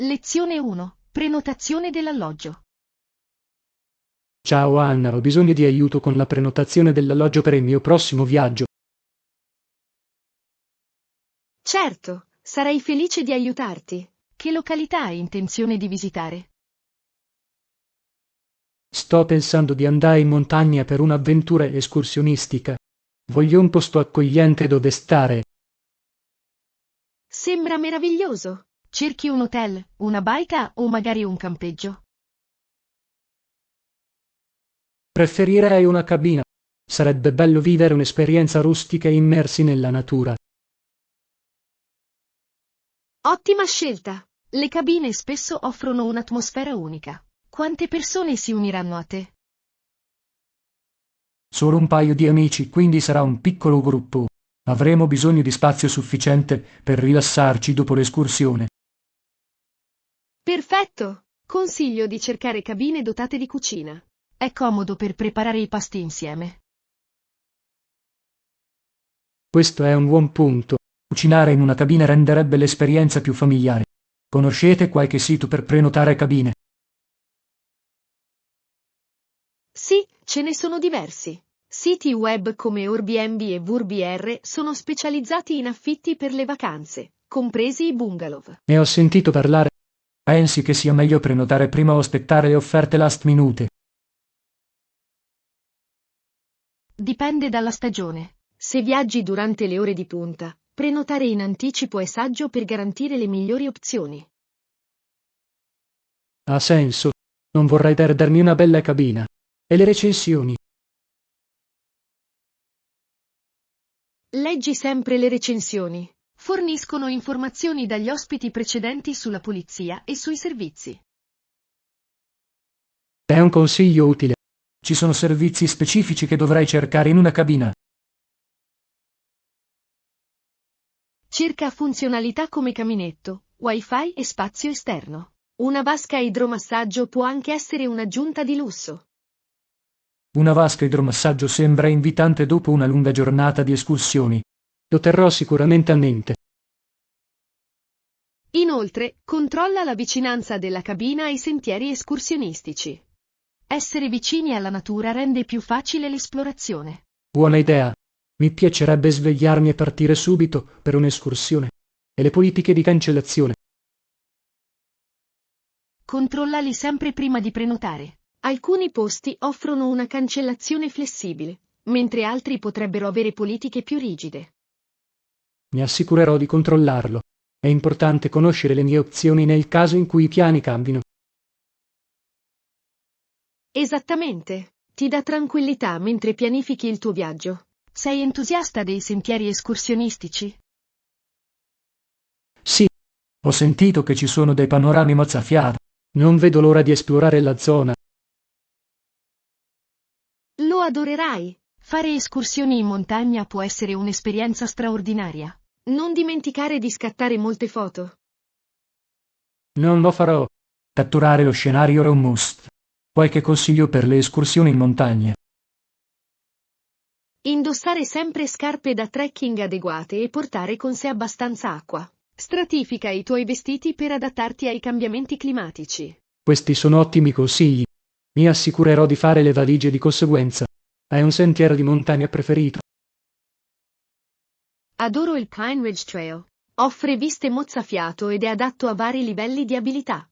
Lezione 1. Prenotazione dell'alloggio. Ciao Anna, ho bisogno di aiuto con la prenotazione dell'alloggio per il mio prossimo viaggio. Certo, sarei felice di aiutarti. Che località hai intenzione di visitare? Sto pensando di andare in montagna per un'avventura escursionistica. Voglio un posto accogliente dove stare. Sembra meraviglioso. Cerchi un hotel, una baita o magari un campeggio? Preferirei una cabina. Sarebbe bello vivere un'esperienza rustica e immersi nella natura. Ottima scelta. Le cabine spesso offrono un'atmosfera unica. Quante persone si uniranno a te? Solo un paio di amici, quindi sarà un piccolo gruppo. Avremo bisogno di spazio sufficiente per rilassarci dopo l'escursione. Perfetto! Consiglio di cercare cabine dotate di cucina. È comodo per preparare i pasti insieme. Questo è un buon punto. Cucinare in una cabina renderebbe l'esperienza più familiare. Conoscete qualche sito per prenotare cabine? Sì, ce ne sono diversi. Siti web come Airbnb e VRBR sono specializzati in affitti per le vacanze, compresi i bungalow. Ne ho sentito parlare. Pensi che sia meglio prenotare prima o aspettare le offerte last minute? Dipende dalla stagione. Se viaggi durante le ore di punta, prenotare in anticipo è saggio per garantire le migliori opzioni. Ha senso. Non vorrei perdermi una bella cabina. E le recensioni? Leggi sempre le recensioni. Forniscono informazioni dagli ospiti precedenti sulla pulizia e sui servizi. È un consiglio utile. Ci sono servizi specifici che dovrei cercare in una cabina. Cerca funzionalità come caminetto, wifi e spazio esterno. Una vasca a idromassaggio può anche essere un'aggiunta di lusso. Una vasca idromassaggio sembra invitante dopo una lunga giornata di escursioni. Lo terrò sicuramente a mente. Inoltre, controlla la vicinanza della cabina ai sentieri escursionistici. Essere vicini alla natura rende più facile l'esplorazione. Buona idea. Mi piacerebbe svegliarmi e partire subito per un'escursione. E le politiche di cancellazione? Controllali sempre prima di prenotare. Alcuni posti offrono una cancellazione flessibile, mentre altri potrebbero avere politiche più rigide. Mi assicurerò di controllarlo. È importante conoscere le mie opzioni nel caso in cui i piani cambino. Esattamente. Ti dà tranquillità mentre pianifichi il tuo viaggio. Sei entusiasta dei sentieri escursionistici? Sì, ho sentito che ci sono dei panorami mozzafiato. Non vedo l'ora di esplorare la zona. Lo adorerai. Fare escursioni in montagna può essere un'esperienza straordinaria. Non dimenticare di scattare molte foto. Non lo farò. Catturare lo scenario è un must. Qualche consiglio per le escursioni in montagna? Indossare sempre scarpe da trekking adeguate e portare con sé abbastanza acqua. Stratifica i tuoi vestiti per adattarti ai cambiamenti climatici. Questi sono ottimi consigli. Mi assicurerò di fare le valigie di conseguenza. Hai un sentiero di montagna preferito? Adoro il Pine Ridge Trail. Offre viste mozzafiato ed è adatto a vari livelli di abilità.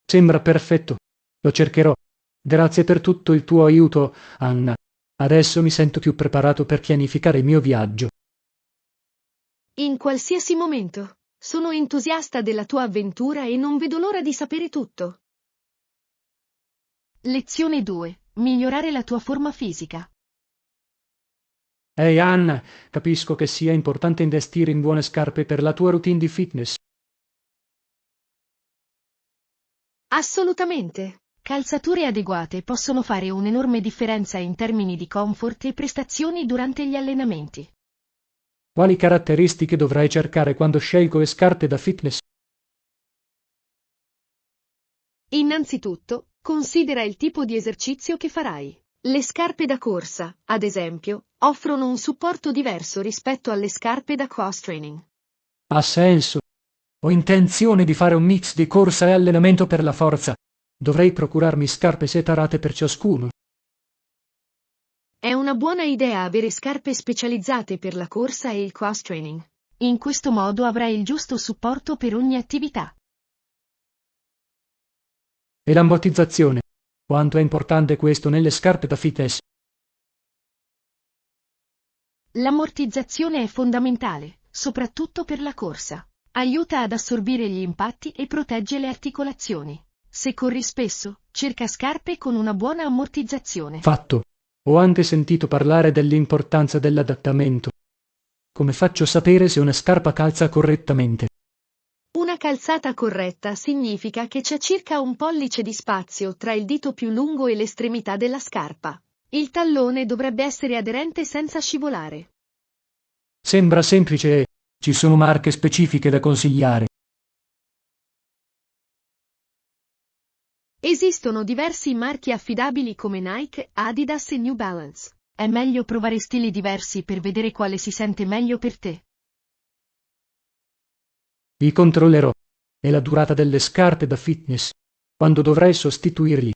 Sembra perfetto. Lo cercherò. Grazie per tutto il tuo aiuto, Anna. Adesso mi sento più preparato per pianificare il mio viaggio. In qualsiasi momento. Sono entusiasta della tua avventura e non vedo l'ora di sapere tutto. Lezione 2. Migliorare la tua forma fisica. Ehi Anna, capisco che sia importante investire in buone scarpe per la tua routine di fitness. Assolutamente. Calzature adeguate possono fare un'enorme differenza in termini di comfort e prestazioni durante gli allenamenti. Quali caratteristiche dovrai cercare quando scelgo le scarpe da fitness? Innanzitutto, considera il tipo di esercizio che farai. Le scarpe da corsa, ad esempio, offrono un supporto diverso rispetto alle scarpe da cross training. Ha senso. Ho intenzione di fare un mix di corsa e allenamento per la forza. Dovrei procurarmi scarpe separate per ciascuno. È una buona idea avere scarpe specializzate per la corsa e il cross training. In questo modo avrai il giusto supporto per ogni attività. E l'ammortizzazione? Quanto è importante questo nelle scarpe da fitness? L'ammortizzazione è fondamentale, soprattutto per la corsa. Aiuta ad assorbire gli impatti e protegge le articolazioni. Se corri spesso, cerca scarpe con una buona ammortizzazione. Fatto. Ho anche sentito parlare dell'importanza dell'adattamento. Come faccio a sapere se una scarpa calza correttamente? Una calzata corretta significa che c'è circa un pollice di spazio tra il dito più lungo e l'estremità della scarpa. Il tallone dovrebbe essere aderente senza scivolare. Sembra semplice e ci sono marche specifiche da consigliare. Esistono diversi marchi affidabili come Nike, Adidas e New Balance. È meglio provare stili diversi per vedere quale si sente meglio per te. Li controllerò. E la durata delle scarpe da fitness? Quando dovrei sostituirli?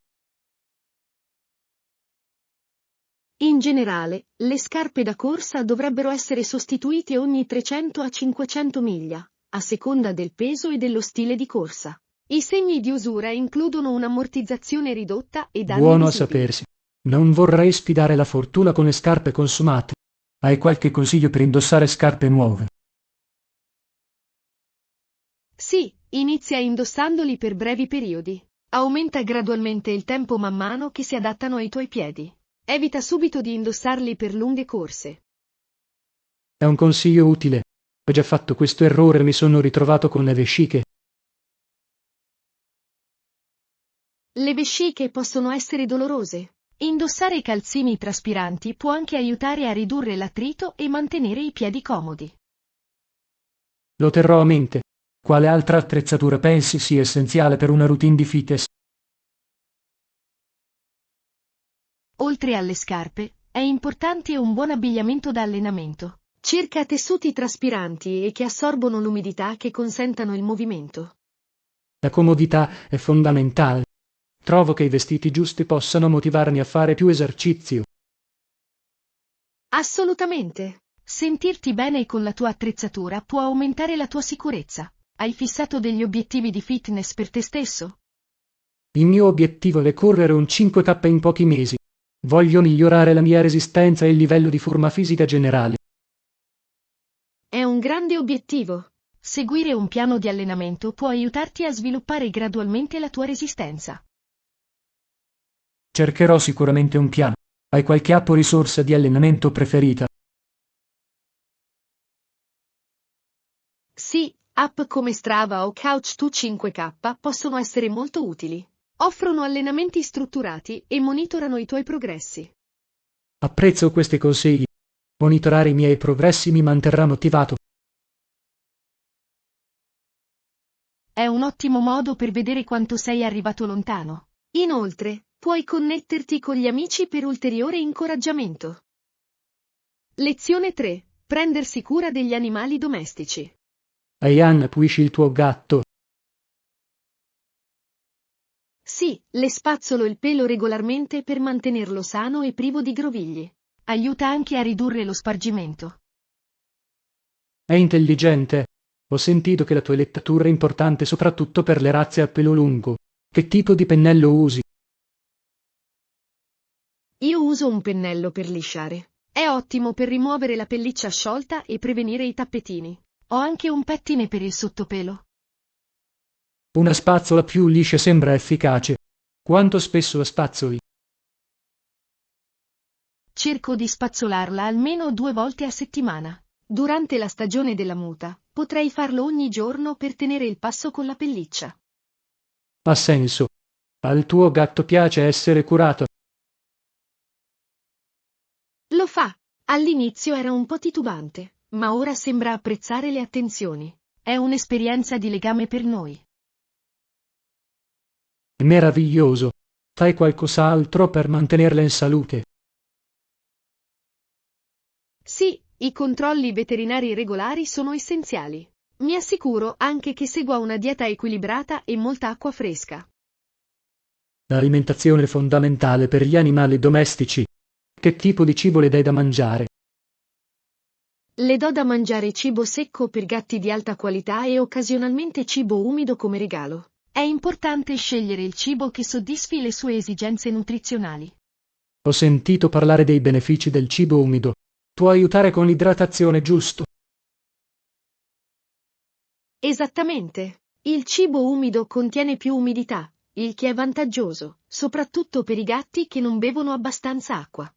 In generale, le scarpe da corsa dovrebbero essere sostituite ogni 300 a 500 miglia, a seconda del peso e dello stile di corsa. I segni di usura includono un'ammortizzazione ridotta e danni Buono a visibili. sapersi. Non vorrei sfidare la fortuna con le scarpe consumate. Hai qualche consiglio per indossare scarpe nuove? Sì, inizia indossandoli per brevi periodi. Aumenta gradualmente il tempo man mano che si adattano ai tuoi piedi. Evita subito di indossarli per lunghe corse. È un consiglio utile. Ho già fatto questo errore e mi sono ritrovato con le vesciche. Le vesciche possono essere dolorose. Indossare calzini traspiranti può anche aiutare a ridurre l'attrito e mantenere i piedi comodi. Lo terrò a mente. Quale altra attrezzatura pensi sia essenziale per una routine di fitness? Oltre alle scarpe, è importante un buon abbigliamento da allenamento. Cerca tessuti traspiranti e che assorbono l'umidità che consentano il movimento. La comodità è fondamentale. Trovo che i vestiti giusti possano motivarmi a fare più esercizio. Assolutamente. Sentirti bene con la tua attrezzatura può aumentare la tua sicurezza. Hai fissato degli obiettivi di fitness per te stesso? Il mio obiettivo è correre un 5K in pochi mesi. Voglio migliorare la mia resistenza e il livello di forma fisica generale. È un grande obiettivo. Seguire un piano di allenamento può aiutarti a sviluppare gradualmente la tua resistenza. Cercherò sicuramente un piano. Hai qualche app o risorsa di allenamento preferita? Sì, app come Strava o Couch2 5K possono essere molto utili. Offrono allenamenti strutturati e monitorano i tuoi progressi. Apprezzo questi consigli. Monitorare i miei progressi mi manterrà motivato. È un ottimo modo per vedere quanto sei arrivato lontano. Inoltre, puoi connetterti con gli amici per ulteriore incoraggiamento. Lezione 3. Prendersi cura degli animali domestici. Ayan, pulisci il tuo gatto. Sì, le spazzolo il pelo regolarmente per mantenerlo sano e privo di grovigli. Aiuta anche a ridurre lo spargimento. È intelligente. Ho sentito che la toilettatura è importante soprattutto per le razze a pelo lungo. Che tipo di pennello usi? Io uso un pennello per lisciare. È ottimo per rimuovere la pelliccia sciolta e prevenire i tappetini. Ho anche un pettine per il sottopelo. Una spazzola più liscia sembra efficace. Quanto spesso la spazzoli? Cerco di spazzolarla almeno 2 volte a settimana. Durante la stagione della muta, potrei farlo ogni giorno per tenere il passo con la pelliccia. Ha senso. Al tuo gatto piace essere curato. Lo fa. All'inizio era un po' titubante, ma ora sembra apprezzare le attenzioni. È un'esperienza di legame per noi. È meraviglioso. Fai qualcos'altro per mantenerla in salute? Sì, i controlli veterinari regolari sono essenziali. Mi assicuro anche che segua una dieta equilibrata e molta acqua fresca. L'alimentazione è fondamentale per gli animali domestici. Che tipo di cibo le dai da mangiare? Le do da mangiare cibo secco per gatti di alta qualità e occasionalmente cibo umido come regalo. È importante scegliere il cibo che soddisfi le sue esigenze nutrizionali. Ho sentito parlare dei benefici del cibo umido. Può aiutare con l'idratazione, giusto? Esattamente. Il cibo umido contiene più umidità, il che è vantaggioso, soprattutto per i gatti che non bevono abbastanza acqua.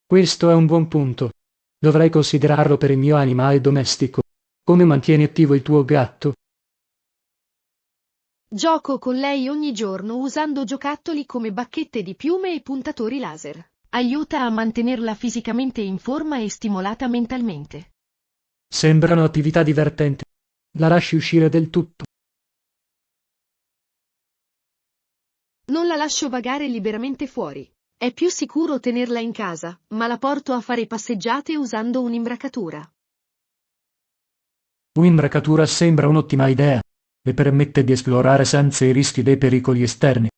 Questo è un buon punto. Dovrei considerarlo per il mio animale domestico. Come mantieni attivo il tuo gatto? Gioco con lei ogni giorno usando giocattoli come bacchette di piume e puntatori laser. Aiuta a mantenerla fisicamente in forma e stimolata mentalmente. Sembrano attività divertenti. La lasci uscire del tutto. Non la lascio vagare liberamente fuori. È più sicuro tenerla in casa, ma la porto a fare passeggiate usando un'imbracatura. Un'imbracatura sembra un'ottima idea. Le permette di esplorare senza i rischi dei pericoli esterni.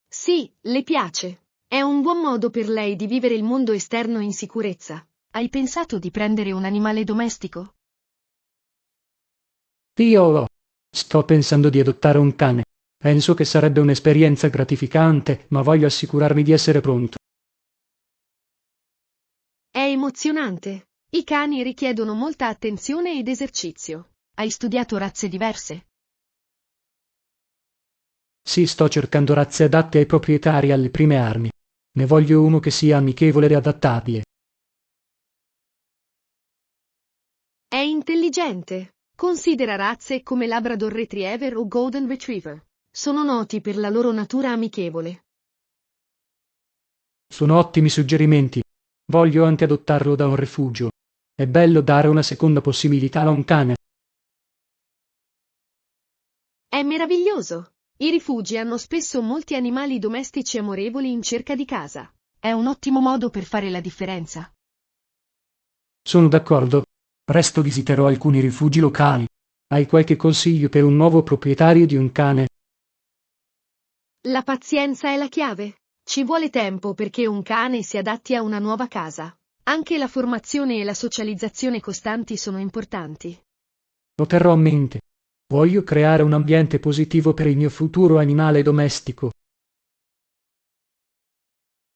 Sì, le piace. È un buon modo per lei di vivere il mondo esterno in sicurezza. Hai pensato di prendere un animale domestico? Io sto pensando di adottare un cane. Penso che sarebbe un'esperienza gratificante, ma voglio assicurarmi di essere pronto. È emozionante. I cani richiedono molta attenzione ed esercizio. Hai studiato razze diverse? Sì, sto cercando razze adatte ai proprietari alle prime armi. Ne voglio uno che sia amichevole ed adattabile. È intelligente. Considera razze come Labrador Retriever o Golden Retriever. Sono noti per la loro natura amichevole. Sono ottimi suggerimenti. Voglio anche adottarlo da un rifugio. È bello dare una seconda possibilità a un cane. È meraviglioso. I rifugi hanno spesso molti animali domestici amorevoli in cerca di casa. È un ottimo modo per fare la differenza. Sono d'accordo. Presto visiterò alcuni rifugi locali. Hai qualche consiglio per un nuovo proprietario di un cane? La pazienza è la chiave. Ci vuole tempo perché un cane si adatti a una nuova casa. Anche la formazione e la socializzazione costanti sono importanti. Lo terrò a mente. Voglio creare un ambiente positivo per il mio futuro animale domestico.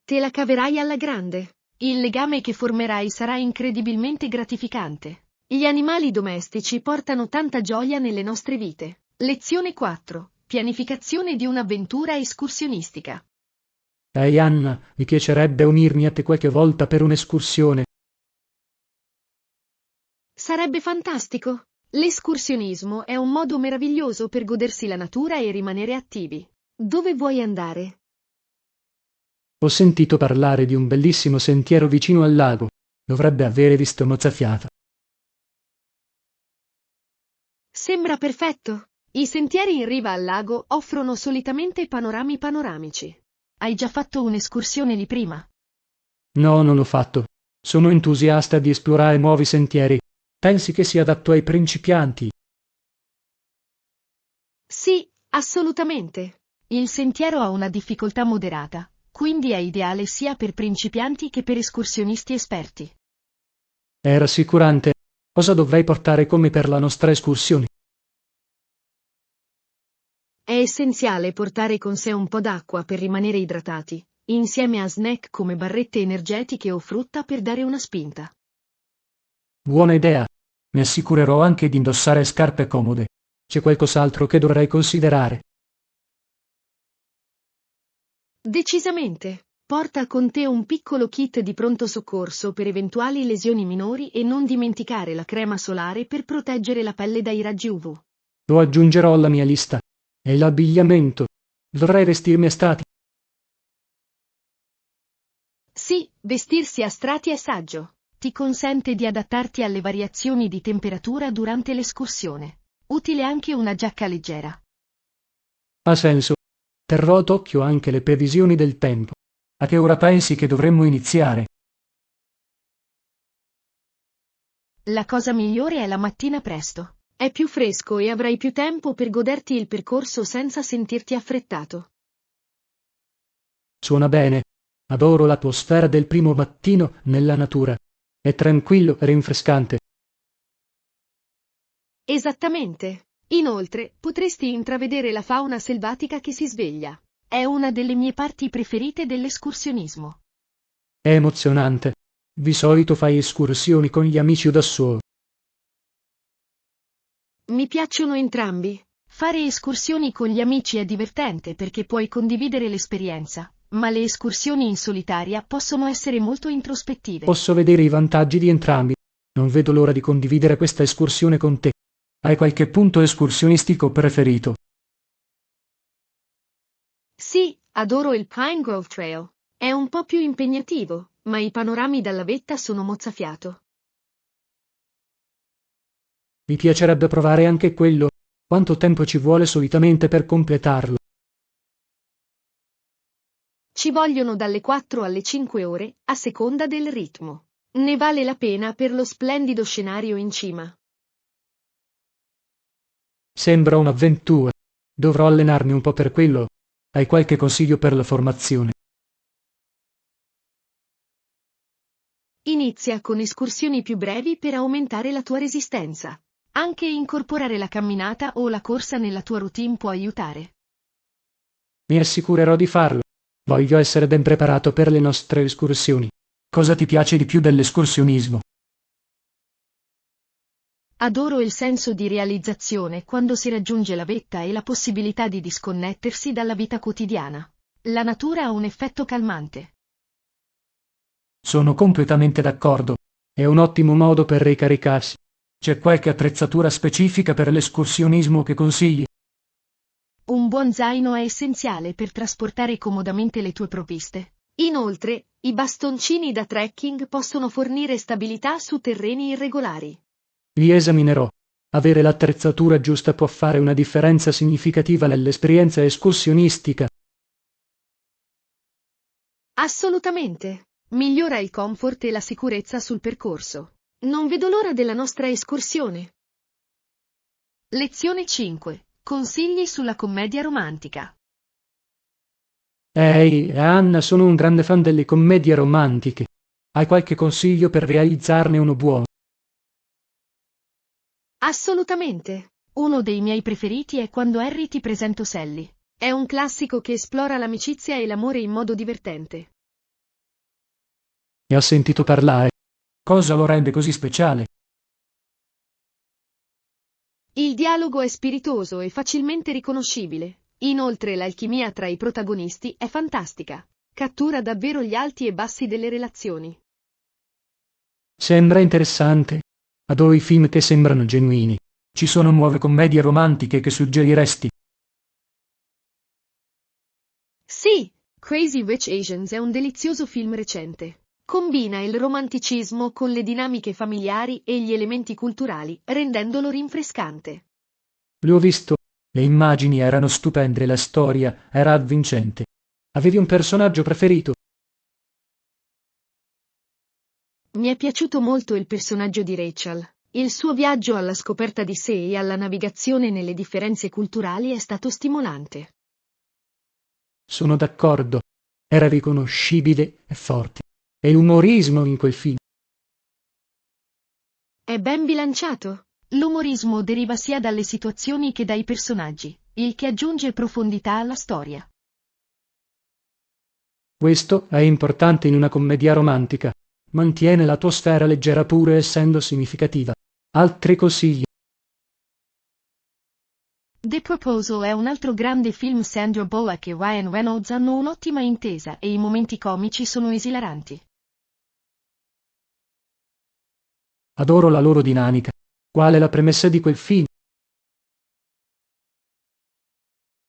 Te la caverai alla grande. Il legame che formerai sarà incredibilmente gratificante. Gli animali domestici portano tanta gioia nelle nostre vite. Lezione 4. Pianificazione di un'avventura escursionistica. Ehi Anna, mi piacerebbe unirmi a te qualche volta per un'escursione. Sarebbe fantastico. L'escursionismo è un modo meraviglioso per godersi la natura e rimanere attivi. Dove vuoi andare? Ho sentito parlare di un bellissimo sentiero vicino al lago. Dovrebbe avere visto mozzafiato. Sembra perfetto. I sentieri in riva al lago offrono solitamente panorami panoramici. Hai già fatto un'escursione lì prima? No, non l'ho fatto. Sono entusiasta di esplorare nuovi sentieri. Pensi che sia adatto ai principianti? Sì, assolutamente. Il sentiero ha una difficoltà moderata, quindi è ideale sia per principianti che per escursionisti esperti. È rassicurante. Cosa dovrei portare con me per la nostra escursione? È essenziale portare con sé un po' d'acqua per rimanere idratati, insieme a snack come barrette energetiche o frutta per dare una spinta. Buona idea. Mi assicurerò anche di indossare scarpe comode. C'è qualcos'altro che dovrei considerare? Decisamente. Porta con te un piccolo kit di pronto soccorso per eventuali lesioni minori e non dimenticare la crema solare per proteggere la pelle dai raggi UV. Lo aggiungerò alla mia lista. E l'abbigliamento. Dovrei vestirmi a stati. Sì, vestirsi a strati è saggio. Ti consente di adattarti alle variazioni di temperatura durante l'escursione. Utile anche una giacca leggera. Ha senso. Terrò d'occhio anche le previsioni del tempo. A che ora pensi che dovremmo iniziare? La cosa migliore è la mattina presto. È più fresco e avrai più tempo per goderti il percorso senza sentirti affrettato. Suona bene. Adoro l'atmosfera del primo mattino nella natura. È tranquillo e rinfrescante. Esattamente. Inoltre, potresti intravedere la fauna selvatica che si sveglia. È una delle mie parti preferite dell'escursionismo. È emozionante. Di solito fai escursioni con gli amici o da solo. Mi piacciono entrambi. Fare escursioni con gli amici è divertente perché puoi condividere l'esperienza, ma le escursioni in solitaria possono essere molto introspettive. Posso vedere i vantaggi di entrambi. Non vedo l'ora di condividere questa escursione con te. Hai qualche punto escursionistico preferito? Sì, adoro il Pine Grove Trail. È un po' più impegnativo, ma i panorami dalla vetta sono mozzafiato. Mi piacerebbe provare anche quello. Quanto tempo ci vuole solitamente per completarlo? Ci vogliono dalle 4 alle 5 ore, a seconda del ritmo. Ne vale la pena per lo splendido scenario in cima. Sembra un'avventura. Dovrò allenarmi un po' per quello. Hai qualche consiglio per la formazione? Inizia con escursioni più brevi per aumentare la tua resistenza. Anche incorporare la camminata o la corsa nella tua routine può aiutare. Mi assicurerò di farlo. Voglio essere ben preparato per le nostre escursioni. Cosa ti piace di più dell'escursionismo? Adoro il senso di realizzazione quando si raggiunge la vetta e la possibilità di disconnettersi dalla vita quotidiana. La natura ha un effetto calmante. Sono completamente d'accordo. È un ottimo modo per ricaricarsi. C'è qualche attrezzatura specifica per l'escursionismo che consigli? Un buon zaino è essenziale per trasportare comodamente le tue provviste. Inoltre, i bastoncini da trekking possono fornire stabilità su terreni irregolari. Li esaminerò. Avere l'attrezzatura giusta può fare una differenza significativa nell'esperienza escursionistica. Assolutamente. Migliora il comfort e la sicurezza sul percorso. Non vedo l'ora della nostra escursione. Lezione 5. Consigli sulla commedia romantica. Ehi, Anna, sono un grande fan delle commedie romantiche. Hai qualche consiglio per realizzarne uno buono? Assolutamente. Uno dei miei preferiti è Quando Harry ti presento Sally. È un classico che esplora l'amicizia e l'amore in modo divertente. Ne ho sentito parlare. Cosa lo rende così speciale? Il dialogo è spiritoso e facilmente riconoscibile. Inoltre l'alchimia tra i protagonisti è fantastica. Cattura davvero gli alti e bassi delle relazioni. Sembra interessante. Adoro i film che sembrano genuini. Ci sono nuove commedie romantiche che suggeriresti? Sì, Crazy Rich Asians è un delizioso film recente. Combina il romanticismo con le dinamiche familiari e gli elementi culturali, rendendolo rinfrescante. L'ho visto. Le immagini erano stupende e la storia era avvincente. Avevi un personaggio preferito? Mi è piaciuto molto il personaggio di Rachel. Il suo viaggio alla scoperta di sé e alla navigazione nelle differenze culturali è stato stimolante. Sono d'accordo. Era riconoscibile e forte. E l'umorismo in quel film. È ben bilanciato. L'umorismo deriva sia dalle situazioni che dai personaggi, il che aggiunge profondità alla storia. Questo è importante in una commedia romantica. Mantiene l'atmosfera leggera pur essendo significativa. Altri consigli? The Proposal è un altro grande film. Sandra Bullock e Ryan Reynolds hanno un'ottima intesa e i momenti comici sono esilaranti. Adoro la loro dinamica. Qual è la premessa di quel film?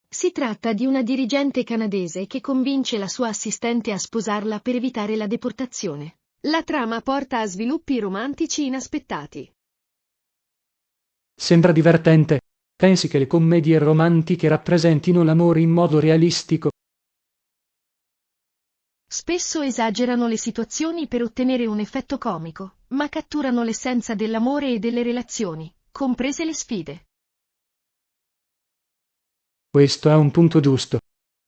Si tratta di una dirigente canadese che convince la sua assistente a sposarla per evitare la deportazione. La trama porta a sviluppi romantici inaspettati. Sembra divertente. Pensi che le commedie romantiche rappresentino l'amore in modo realistico? Spesso esagerano le situazioni per ottenere un effetto comico, ma catturano l'essenza dell'amore e delle relazioni, comprese le sfide. Questo è un punto giusto.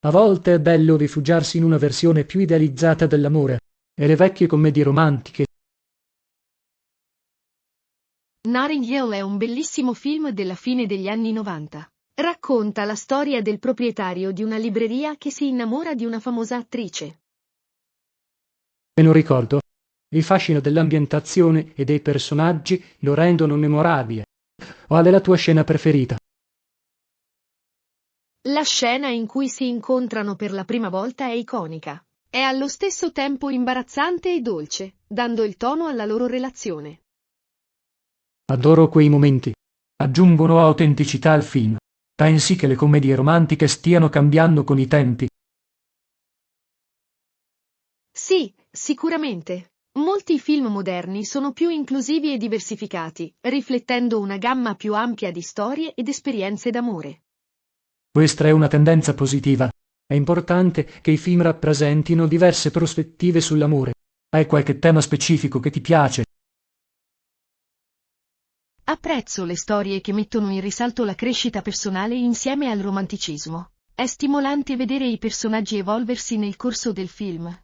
A volte è bello rifugiarsi in una versione più idealizzata dell'amore, e le vecchie commedie romantiche. Notting Hill è un bellissimo film della fine degli anni 90. Racconta la storia del proprietario di una libreria che si innamora di una famosa attrice. Me lo ricordo. Il fascino dell'ambientazione e dei personaggi lo rendono memorabile. Qual è la tua scena preferita? La scena in cui si incontrano per la prima volta è iconica. È allo stesso tempo imbarazzante e dolce, dando il tono alla loro relazione. Adoro quei momenti. Aggiungono autenticità al film. Pensi che le commedie romantiche stiano cambiando con i tempi? Sì, sicuramente. Molti film moderni sono più inclusivi e diversificati, riflettendo una gamma più ampia di storie ed esperienze d'amore. Questa è una tendenza positiva. È importante che i film rappresentino diverse prospettive sull'amore. Hai qualche tema specifico che ti piace? Apprezzo le storie che mettono in risalto la crescita personale insieme al romanticismo. È stimolante vedere i personaggi evolversi nel corso del film.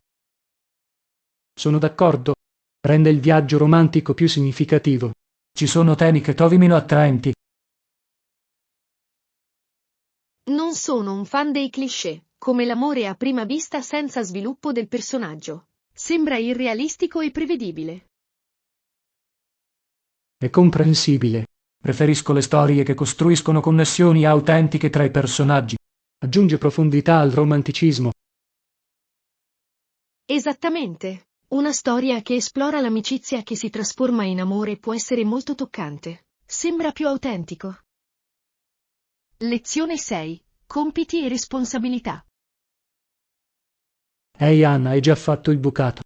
Sono d'accordo. Rende il viaggio romantico più significativo. Ci sono temi che trovi meno attraenti. Non sono un fan dei cliché, come l'amore a prima vista senza sviluppo del personaggio. Sembra irrealistico e prevedibile. È comprensibile. Preferisco le storie che costruiscono connessioni autentiche tra i personaggi. Aggiunge profondità al romanticismo. Esattamente. Una storia che esplora l'amicizia che si trasforma in amore può essere molto toccante. Sembra più autentico. Lezione 6. Compiti e responsabilità. Ehi Anna, hai già fatto il bucato.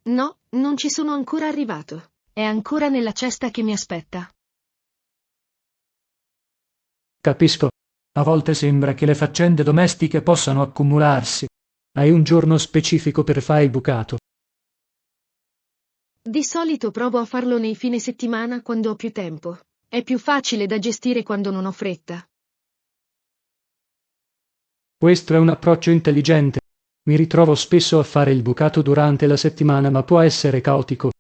No, non ci sono ancora arrivato. È ancora nella cesta che mi aspetta. Capisco. A volte sembra che le faccende domestiche possano accumularsi. Hai un giorno specifico per fare il bucato. Di solito provo a farlo nei fine settimana quando ho più tempo. È più facile da gestire quando non ho fretta. Questo è un approccio intelligente. Mi ritrovo spesso a fare il bucato durante la settimana, ma può essere caotico.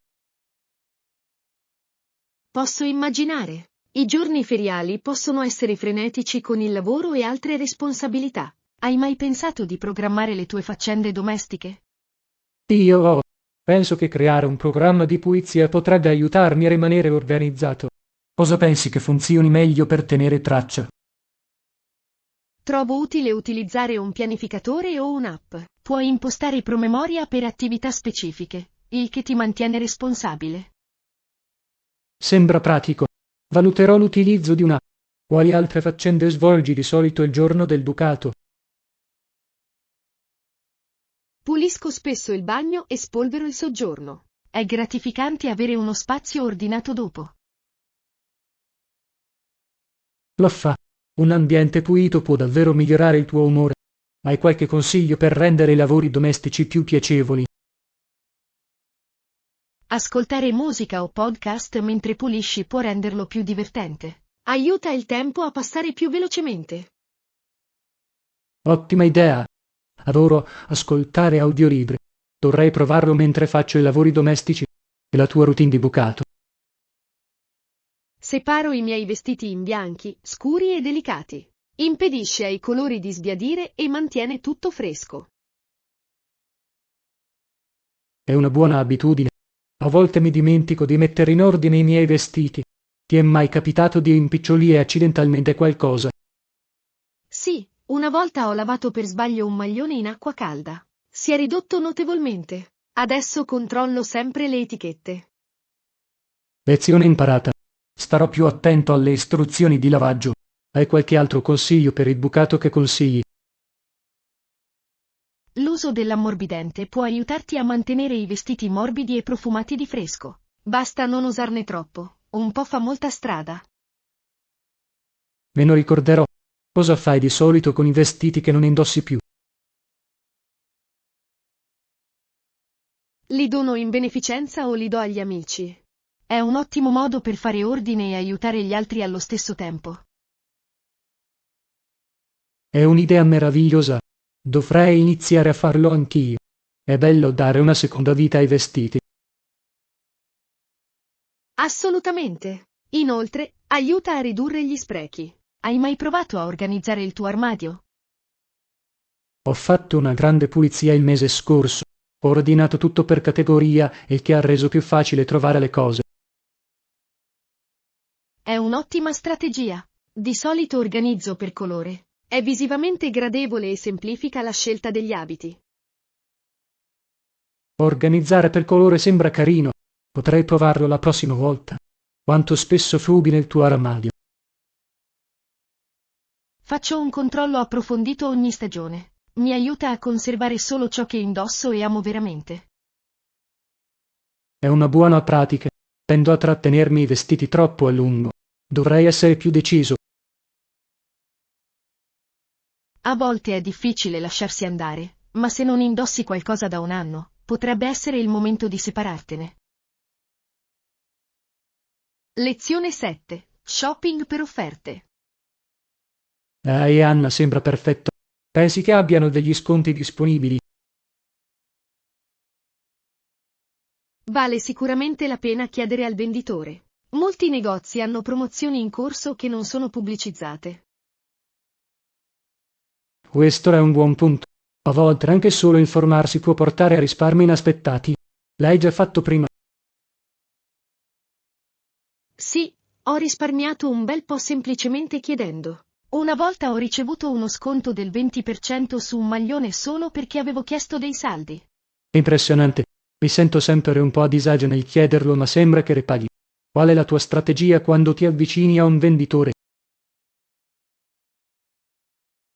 Posso immaginare. I giorni feriali possono essere frenetici con il lavoro e altre responsabilità. Hai mai pensato di programmare le tue faccende domestiche? Io penso che creare un programma di pulizia potrebbe aiutarmi a rimanere organizzato. Cosa pensi che funzioni meglio per tenere traccia? Trovo utile utilizzare un pianificatore o un'app. Puoi impostare promemoria per attività specifiche, il che ti mantiene responsabile. Sembra pratico. Valuterò l'utilizzo di una. Quali altre faccende svolgi di solito il giorno del bucato? Pulisco spesso il bagno e spolvero il soggiorno. È gratificante avere uno spazio ordinato dopo. Lo fa. Un ambiente pulito può davvero migliorare il tuo umore. Hai qualche consiglio per rendere i lavori domestici più piacevoli? Ascoltare musica o podcast mentre pulisci può renderlo più divertente. Aiuta il tempo a passare più velocemente. Ottima idea. Adoro ascoltare audiolibri. Dovrei provarlo mentre faccio i lavori domestici. E la tua routine di bucato? Separo i miei vestiti in bianchi, scuri e delicati. Impedisce ai colori di sbiadire e mantiene tutto fresco. È una buona abitudine. A volte mi dimentico di mettere in ordine i miei vestiti. Ti è mai capitato di impicciolire accidentalmente qualcosa? Sì, una volta ho lavato per sbaglio un maglione in acqua calda. Si è ridotto notevolmente. Adesso controllo sempre le etichette. Lezione imparata. Starò più attento alle istruzioni di lavaggio. Hai qualche altro consiglio per il bucato che consigli? L'uso dell'ammorbidente può aiutarti a mantenere i vestiti morbidi e profumati di fresco. Basta non usarne troppo, un po' fa molta strada. Me lo ricorderò. Cosa fai di solito con i vestiti che non indossi più? Li dono in beneficenza o li do agli amici. È un ottimo modo per fare ordine e aiutare gli altri allo stesso tempo. È un'idea meravigliosa. Dovrei iniziare a farlo anch'io. È bello dare una seconda vita ai vestiti. Assolutamente. Inoltre, aiuta a ridurre gli sprechi. Hai mai provato a organizzare il tuo armadio? Ho fatto una grande pulizia il mese scorso. Ho ordinato tutto per categoria, il che ha reso più facile trovare le cose. È un'ottima strategia. Di solito organizzo per colore. È visivamente gradevole e semplifica la scelta degli abiti. Organizzare per colore sembra carino. Potrei provarlo la prossima volta. Quanto spesso frubi nel tuo armadio? Faccio un controllo approfondito ogni stagione. Mi aiuta a conservare solo ciò che indosso e amo veramente. È una buona pratica. Tendo a trattenermi i vestiti troppo a lungo. Dovrei essere più deciso. A volte è difficile lasciarsi andare, ma se non indossi qualcosa da un anno, potrebbe essere il momento di separartene. Lezione 7. Shopping per offerte. Dai, Anna, sembra perfetto. Pensi che abbiano degli sconti disponibili? Vale sicuramente la pena chiedere al venditore. Molti negozi hanno promozioni in corso che non sono pubblicizzate. Questo è un buon punto. A volte anche solo informarsi può portare a risparmi inaspettati. L'hai già fatto prima? Sì, ho risparmiato un bel po' semplicemente chiedendo. Una volta ho ricevuto uno sconto del 20% su un maglione solo perché avevo chiesto dei saldi. Impressionante. Mi sento sempre un po' a disagio nel chiederlo, ma sembra che ripaghi. Qual è la tua strategia quando ti avvicini a un venditore?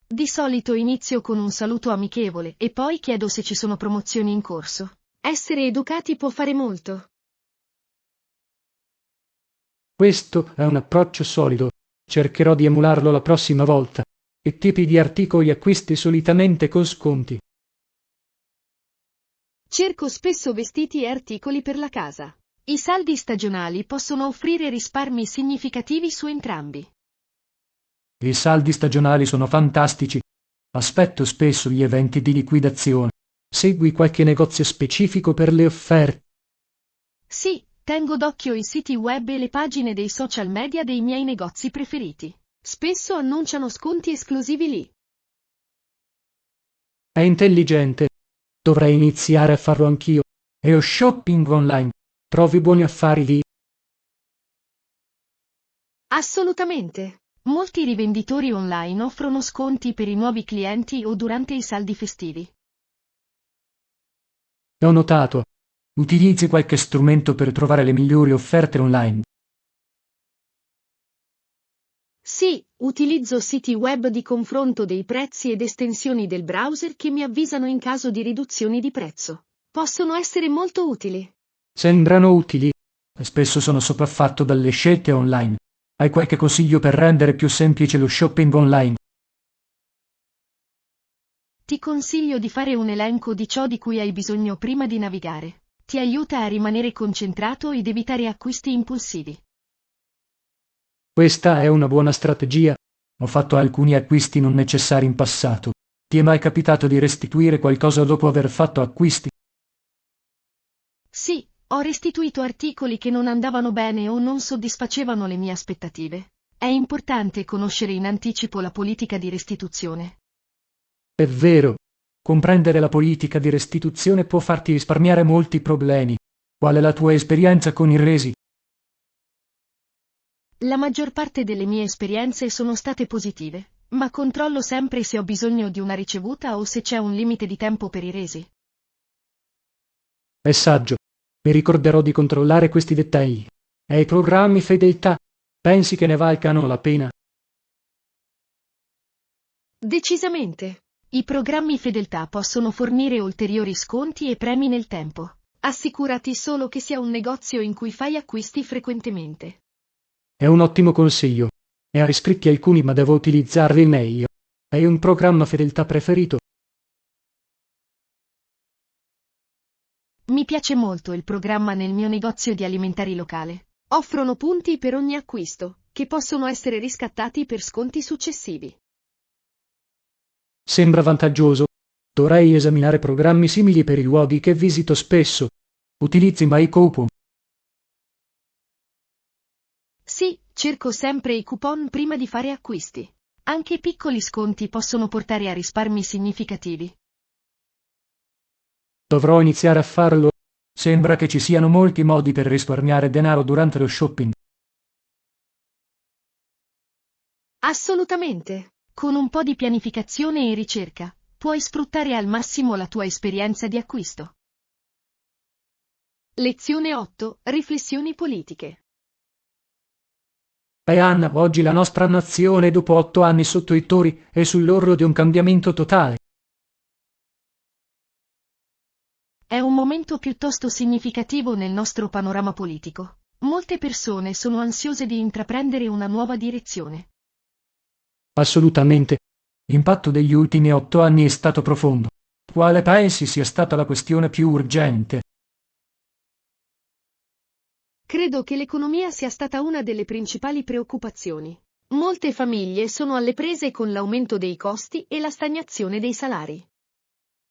Di solito inizio con un saluto amichevole e poi chiedo se ci sono promozioni in corso. Essere educati può fare molto. Questo è un approccio solido. Cercherò di emularlo la prossima volta. Che tipi di articoli acquisti solitamente con sconti? Cerco spesso vestiti e articoli per la casa. I saldi stagionali possono offrire risparmi significativi su entrambi. I saldi stagionali sono fantastici. Aspetto spesso gli eventi di liquidazione. Segui qualche negozio specifico per le offerte? Sì, tengo d'occhio i siti web e le pagine dei social media dei miei negozi preferiti. Spesso annunciano sconti esclusivi lì. È intelligente. Dovrei iniziare a farlo anch'io. E ho shopping online. Trovi buoni affari lì? Assolutamente. Molti rivenditori online offrono sconti per i nuovi clienti o durante i saldi festivi. Ho notato. Utilizzi qualche strumento per trovare le migliori offerte online? Sì, utilizzo siti web di confronto dei prezzi ed estensioni del browser che mi avvisano in caso di riduzioni di prezzo. Possono essere molto utili. Sembrano utili. E spesso sono sopraffatto dalle scelte online. Hai qualche consiglio per rendere più semplice lo shopping online? Ti consiglio di fare un elenco di ciò di cui hai bisogno prima di navigare. Ti aiuta a rimanere concentrato ed evitare acquisti impulsivi. Questa è una buona strategia. Ho fatto alcuni acquisti non necessari in passato. Ti è mai capitato di restituire qualcosa dopo aver fatto acquisti? Sì, ho restituito articoli che non andavano bene o non soddisfacevano le mie aspettative. È importante conoscere in anticipo la politica di restituzione. È vero. Comprendere la politica di restituzione può farti risparmiare molti problemi. Qual è la tua esperienza con i resi? La maggior parte delle mie esperienze sono state positive, ma controllo sempre se ho bisogno di una ricevuta o se c'è un limite di tempo per i resi. È saggio. Mi ricorderò di controllare questi dettagli. E i programmi fedeltà? Pensi che ne valcano la pena? Decisamente. I programmi fedeltà possono fornire ulteriori sconti e premi nel tempo. Assicurati solo che sia un negozio in cui fai acquisti frequentemente. È un ottimo consiglio. Ne ho iscritti alcuni, ma devo utilizzarli meglio. Hai un programma fedeltà preferito? Mi piace molto il programma nel mio negozio di alimentari locale. Offrono punti per ogni acquisto, che possono essere riscattati per sconti successivi. Sembra vantaggioso. Dovrei esaminare programmi simili per i luoghi che visito spesso. Utilizzi mai coupon? Sì, cerco sempre i coupon prima di fare acquisti. Anche piccoli sconti possono portare a risparmi significativi. Dovrò iniziare a farlo. Sembra che ci siano molti modi per risparmiare denaro durante lo shopping. Assolutamente. Con un po' di pianificazione e ricerca, puoi sfruttare al massimo la tua esperienza di acquisto. Lezione 8. Riflessioni politiche. Anna, oggi la nostra nazione, dopo 8 anni sotto i tori, è sull'orlo di un cambiamento totale. È un momento piuttosto significativo nel nostro panorama politico. Molte persone sono ansiose di intraprendere una nuova direzione. Assolutamente. L'impatto degli ultimi 8 anni è stato profondo. Quale pensi sia stata la questione più urgente? Credo che l'economia sia stata una delle principali preoccupazioni. Molte famiglie sono alle prese con l'aumento dei costi e la stagnazione dei salari.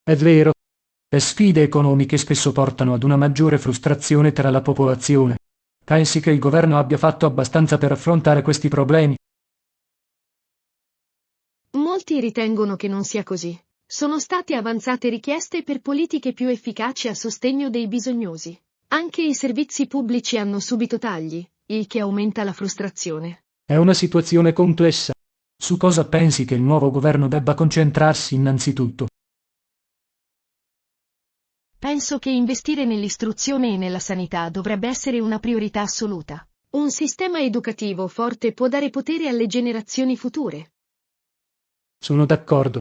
È vero. Le sfide economiche spesso portano ad una maggiore frustrazione tra la popolazione. Pensi che il governo abbia fatto abbastanza per affrontare questi problemi? Molti ritengono che non sia così. Sono state avanzate richieste per politiche più efficaci a sostegno dei bisognosi. Anche i servizi pubblici hanno subito tagli, il che aumenta la frustrazione. È una situazione complessa. Su cosa pensi che il nuovo governo debba concentrarsi innanzitutto? Penso che investire nell'istruzione e nella sanità dovrebbe essere una priorità assoluta. Un sistema educativo forte può dare potere alle generazioni future. Sono d'accordo.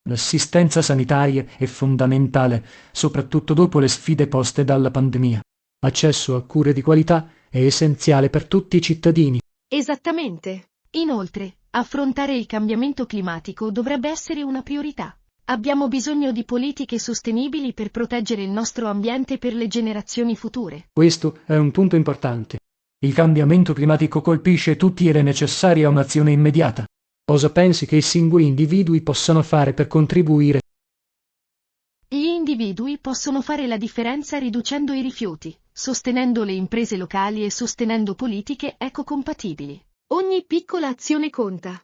L'assistenza sanitaria è fondamentale, soprattutto dopo le sfide poste dalla pandemia. Accesso a cure di qualità è essenziale per tutti i cittadini. Esattamente. Inoltre, affrontare il cambiamento climatico dovrebbe essere una priorità. Abbiamo bisogno di politiche sostenibili per proteggere il nostro ambiente per le generazioni future. Questo è un punto importante. Il cambiamento climatico colpisce tutti ed è necessaria un'azione immediata. Cosa pensi che i singoli individui possano fare per contribuire? Gli individui possono fare la differenza riducendo i rifiuti, sostenendo le imprese locali e sostenendo politiche ecocompatibili. Ogni piccola azione conta.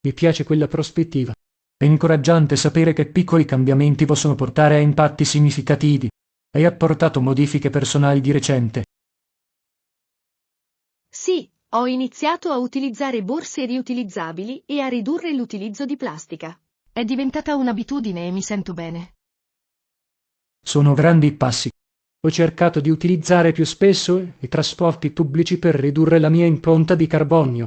Mi piace quella prospettiva. È incoraggiante sapere che piccoli cambiamenti possono portare a impatti significativi. Hai apportato modifiche personali di recente? Sì, ho iniziato a utilizzare borse riutilizzabili e a ridurre l'utilizzo di plastica. È diventata un'abitudine e mi sento bene. Sono grandi passi. Ho cercato di utilizzare più spesso i trasporti pubblici per ridurre la mia impronta di carbonio.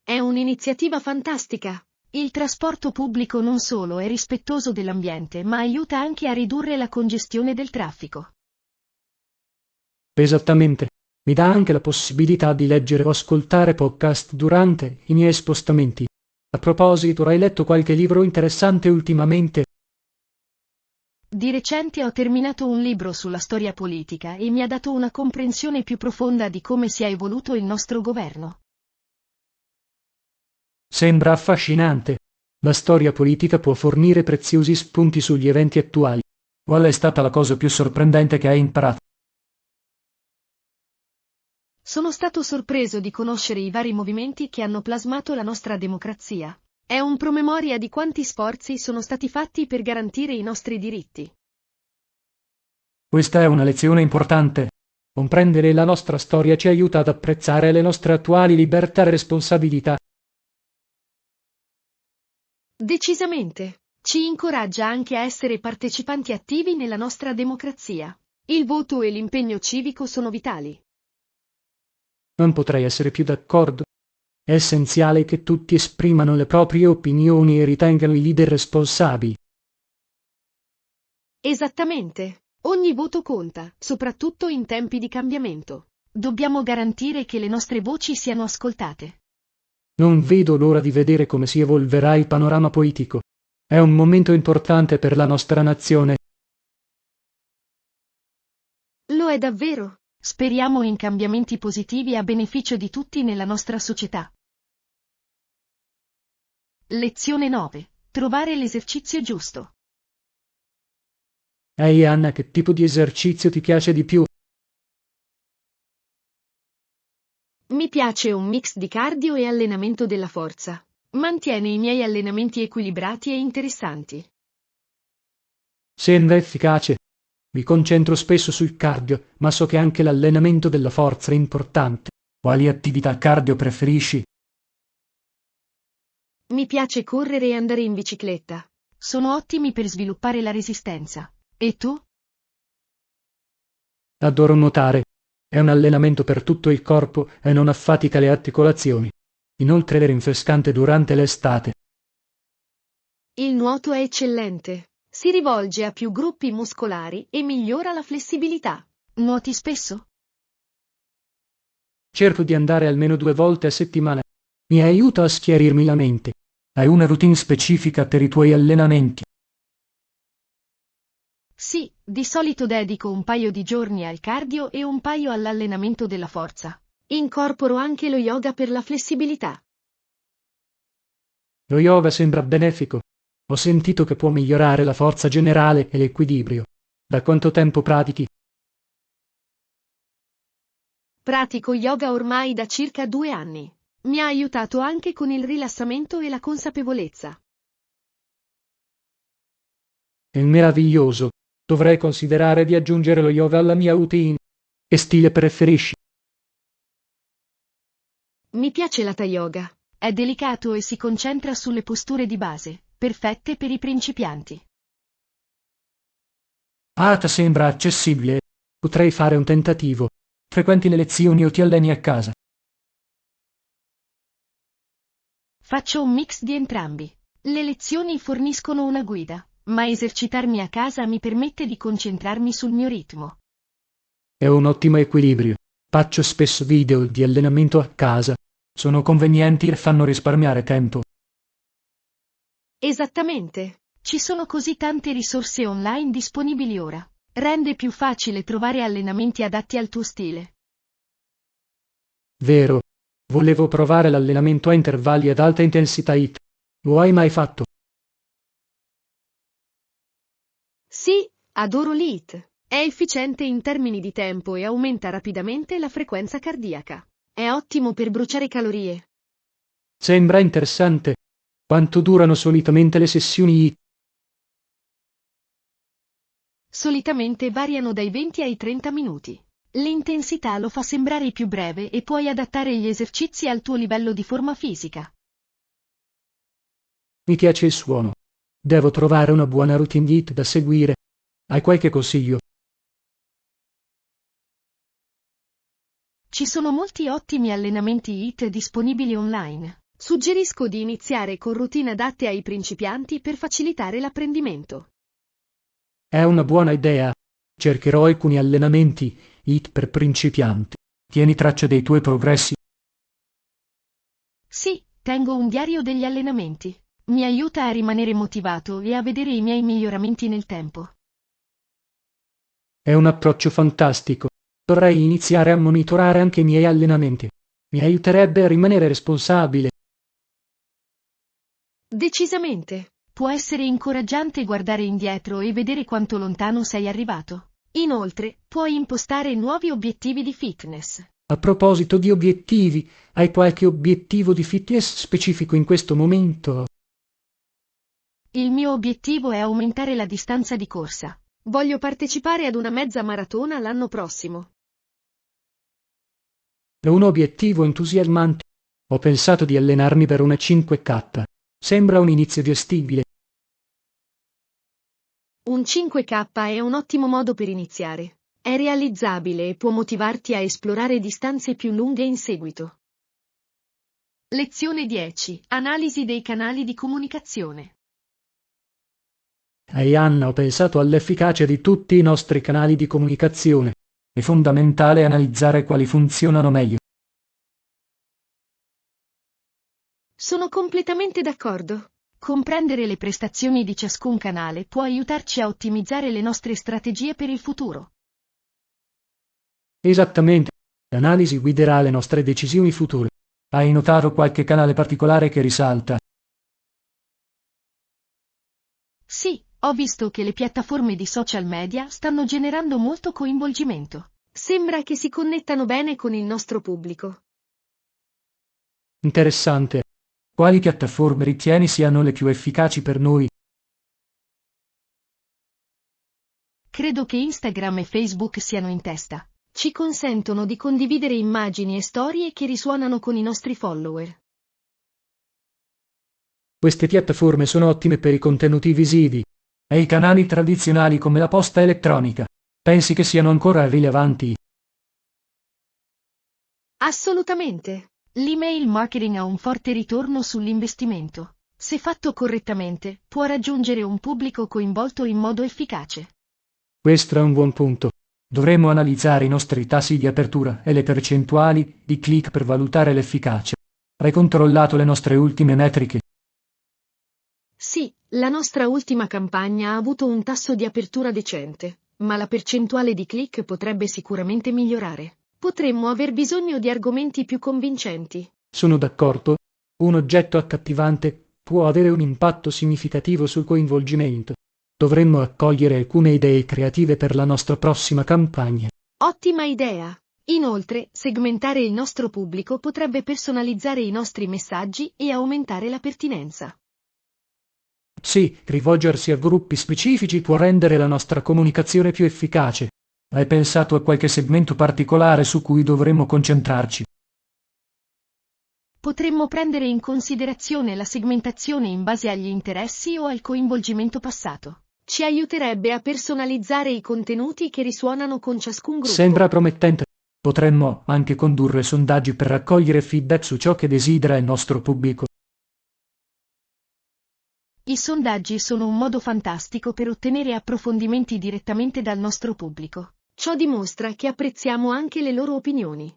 È un'iniziativa fantastica. Il trasporto pubblico non solo è rispettoso dell'ambiente, ma aiuta anche a ridurre la congestione del traffico. Esattamente. Mi dà anche la possibilità di leggere o ascoltare podcast durante i miei spostamenti. A proposito, hai letto qualche libro interessante ultimamente? Di recente ho terminato un libro sulla storia politica e mi ha dato una comprensione più profonda di come si è evoluto il nostro governo. Sembra affascinante. La storia politica può fornire preziosi spunti sugli eventi attuali. Qual è stata la cosa più sorprendente che hai imparato? Sono stato sorpreso di conoscere i vari movimenti che hanno plasmato la nostra democrazia. È un promemoria di quanti sforzi sono stati fatti per garantire i nostri diritti. Questa è una lezione importante. Comprendere la nostra storia ci aiuta ad apprezzare le nostre attuali libertà e responsabilità. Decisamente. Ci incoraggia anche a essere partecipanti attivi nella nostra democrazia. Il voto e l'impegno civico sono vitali. Non potrei essere più d'accordo. È essenziale che tutti esprimano le proprie opinioni e ritengano i leader responsabili. Esattamente. Ogni voto conta, soprattutto in tempi di cambiamento. Dobbiamo garantire che le nostre voci siano ascoltate. Non vedo l'ora di vedere come si evolverà il panorama politico. È un momento importante per la nostra nazione. Lo è davvero. Speriamo in cambiamenti positivi a beneficio di tutti nella nostra società. Lezione 9. Trovare l'esercizio giusto. Ehi Anna, che tipo di esercizio ti piace di più? Mi piace un mix di cardio e allenamento della forza. Mantiene i miei allenamenti equilibrati e interessanti. Sembra efficace. Mi concentro spesso sul cardio, ma so che anche l'allenamento della forza è importante. Quali attività cardio preferisci? Mi piace correre e andare in bicicletta. Sono ottimi per sviluppare la resistenza. E tu? Adoro nuotare. È un allenamento per tutto il corpo e non affatica le articolazioni. Inoltre è rinfrescante durante l'estate. Il nuoto è eccellente. Si rivolge a più gruppi muscolari e migliora la flessibilità. Nuoti spesso? Cerco di andare almeno 2 volte a settimana. Mi aiuta a schiarirmi la mente. Hai una routine specifica per i tuoi allenamenti? Sì, di solito dedico un paio di giorni al cardio e un paio all'allenamento della forza. Incorporo anche lo yoga per la flessibilità. Lo yoga sembra benefico. Ho sentito che può migliorare la forza generale e l'equilibrio. Da quanto tempo pratichi? Pratico yoga ormai da circa 2 anni. Mi ha aiutato anche con il rilassamento e la consapevolezza. È meraviglioso. Dovrei considerare di aggiungere lo yoga alla mia routine. Che stile preferisci? Mi piace l'hatha yoga. È delicato e si concentra sulle posture di base, perfette per i principianti. Hatha sembra accessibile. Potrei fare un tentativo. Frequenti le lezioni o ti alleni a casa? Faccio un mix di entrambi. Le lezioni forniscono una guida, ma esercitarmi a casa mi permette di concentrarmi sul mio ritmo. È un ottimo equilibrio. Faccio spesso video di allenamento a casa. Sono convenienti e fanno risparmiare tempo. Esattamente. Ci sono così tante risorse online disponibili ora. Rende più facile trovare allenamenti adatti al tuo stile. Vero. Volevo provare l'allenamento a intervalli ad alta intensità HIIT. Lo hai mai fatto? Sì, adoro l'HIIT. È efficiente in termini di tempo e aumenta rapidamente la frequenza cardiaca. È ottimo per bruciare calorie. Sembra interessante. Quanto durano solitamente le sessioni HIIT? Solitamente variano dai 20 ai 30 minuti. L'intensità lo fa sembrare più breve e puoi adattare gli esercizi al tuo livello di forma fisica. Mi piace il suono. Devo trovare una buona routine HIIT da seguire. Hai qualche consiglio? Ci sono molti ottimi allenamenti HIIT disponibili online. Suggerisco di iniziare con routine adatte ai principianti per facilitare l'apprendimento. È una buona idea. Cercherò alcuni allenamenti HIIT per principianti. Tieni traccia dei tuoi progressi. Sì, tengo un diario degli allenamenti. Mi aiuta a rimanere motivato e a vedere i miei miglioramenti nel tempo. È un approccio fantastico. Dovrei iniziare a monitorare anche i miei allenamenti. Mi aiuterebbe a rimanere responsabile. Decisamente. Può essere incoraggiante guardare indietro e vedere quanto lontano sei arrivato. Inoltre, puoi impostare nuovi obiettivi di fitness. A proposito di obiettivi, hai qualche obiettivo di fitness specifico in questo momento? Il mio obiettivo è aumentare la distanza di corsa. Voglio partecipare ad una mezza maratona l'anno prossimo. È un obiettivo entusiasmante. Ho pensato di allenarmi per una 5K. Sembra un inizio gestibile. Un 5K è un ottimo modo per iniziare. È realizzabile e può motivarti a esplorare distanze più lunghe in seguito. Lezione 10. Analisi dei canali di comunicazione. Ehi Anna, ho pensato all'efficacia di tutti i nostri canali di comunicazione. È fondamentale analizzare quali funzionano meglio. Sono completamente d'accordo. Comprendere le prestazioni di ciascun canale può aiutarci a ottimizzare le nostre strategie per il futuro. Esattamente. L'analisi guiderà le nostre decisioni future. Hai notato qualche canale particolare che risalta? Sì, ho visto che le piattaforme di social media stanno generando molto coinvolgimento. Sembra che si connettano bene con il nostro pubblico. Interessante. Quali piattaforme ritieni siano le più efficaci per noi? Credo che Instagram e Facebook siano in testa. Ci consentono di condividere immagini e storie che risuonano con i nostri follower. Queste piattaforme sono ottime per i contenuti visivi. E i canali tradizionali come la posta elettronica. Pensi che siano ancora rilevanti? Assolutamente. L'email marketing ha un forte ritorno sull'investimento. Se fatto correttamente, può raggiungere un pubblico coinvolto in modo efficace. Questo è un buon punto. Dovremmo analizzare i nostri tassi di apertura e le percentuali di click per valutare l'efficacia. Hai controllato le nostre ultime metriche? Sì, la nostra ultima campagna ha avuto un tasso di apertura decente, ma la percentuale di click potrebbe sicuramente migliorare. Potremmo aver bisogno di argomenti più convincenti. Sono d'accordo. Un oggetto accattivante può avere un impatto significativo sul coinvolgimento. Dovremmo accogliere alcune idee creative per la nostra prossima campagna. Ottima idea! Inoltre, segmentare il nostro pubblico potrebbe personalizzare i nostri messaggi e aumentare la pertinenza. Sì, rivolgersi a gruppi specifici può rendere la nostra comunicazione più efficace. Hai pensato a qualche segmento particolare su cui dovremmo concentrarci? Potremmo prendere in considerazione la segmentazione in base agli interessi o al coinvolgimento passato. Ci aiuterebbe a personalizzare i contenuti che risuonano con ciascun gruppo. Sembra promettente. Potremmo anche condurre sondaggi per raccogliere feedback su ciò che desidera il nostro pubblico. I sondaggi sono un modo fantastico per ottenere approfondimenti direttamente dal nostro pubblico. Ciò dimostra che apprezziamo anche le loro opinioni.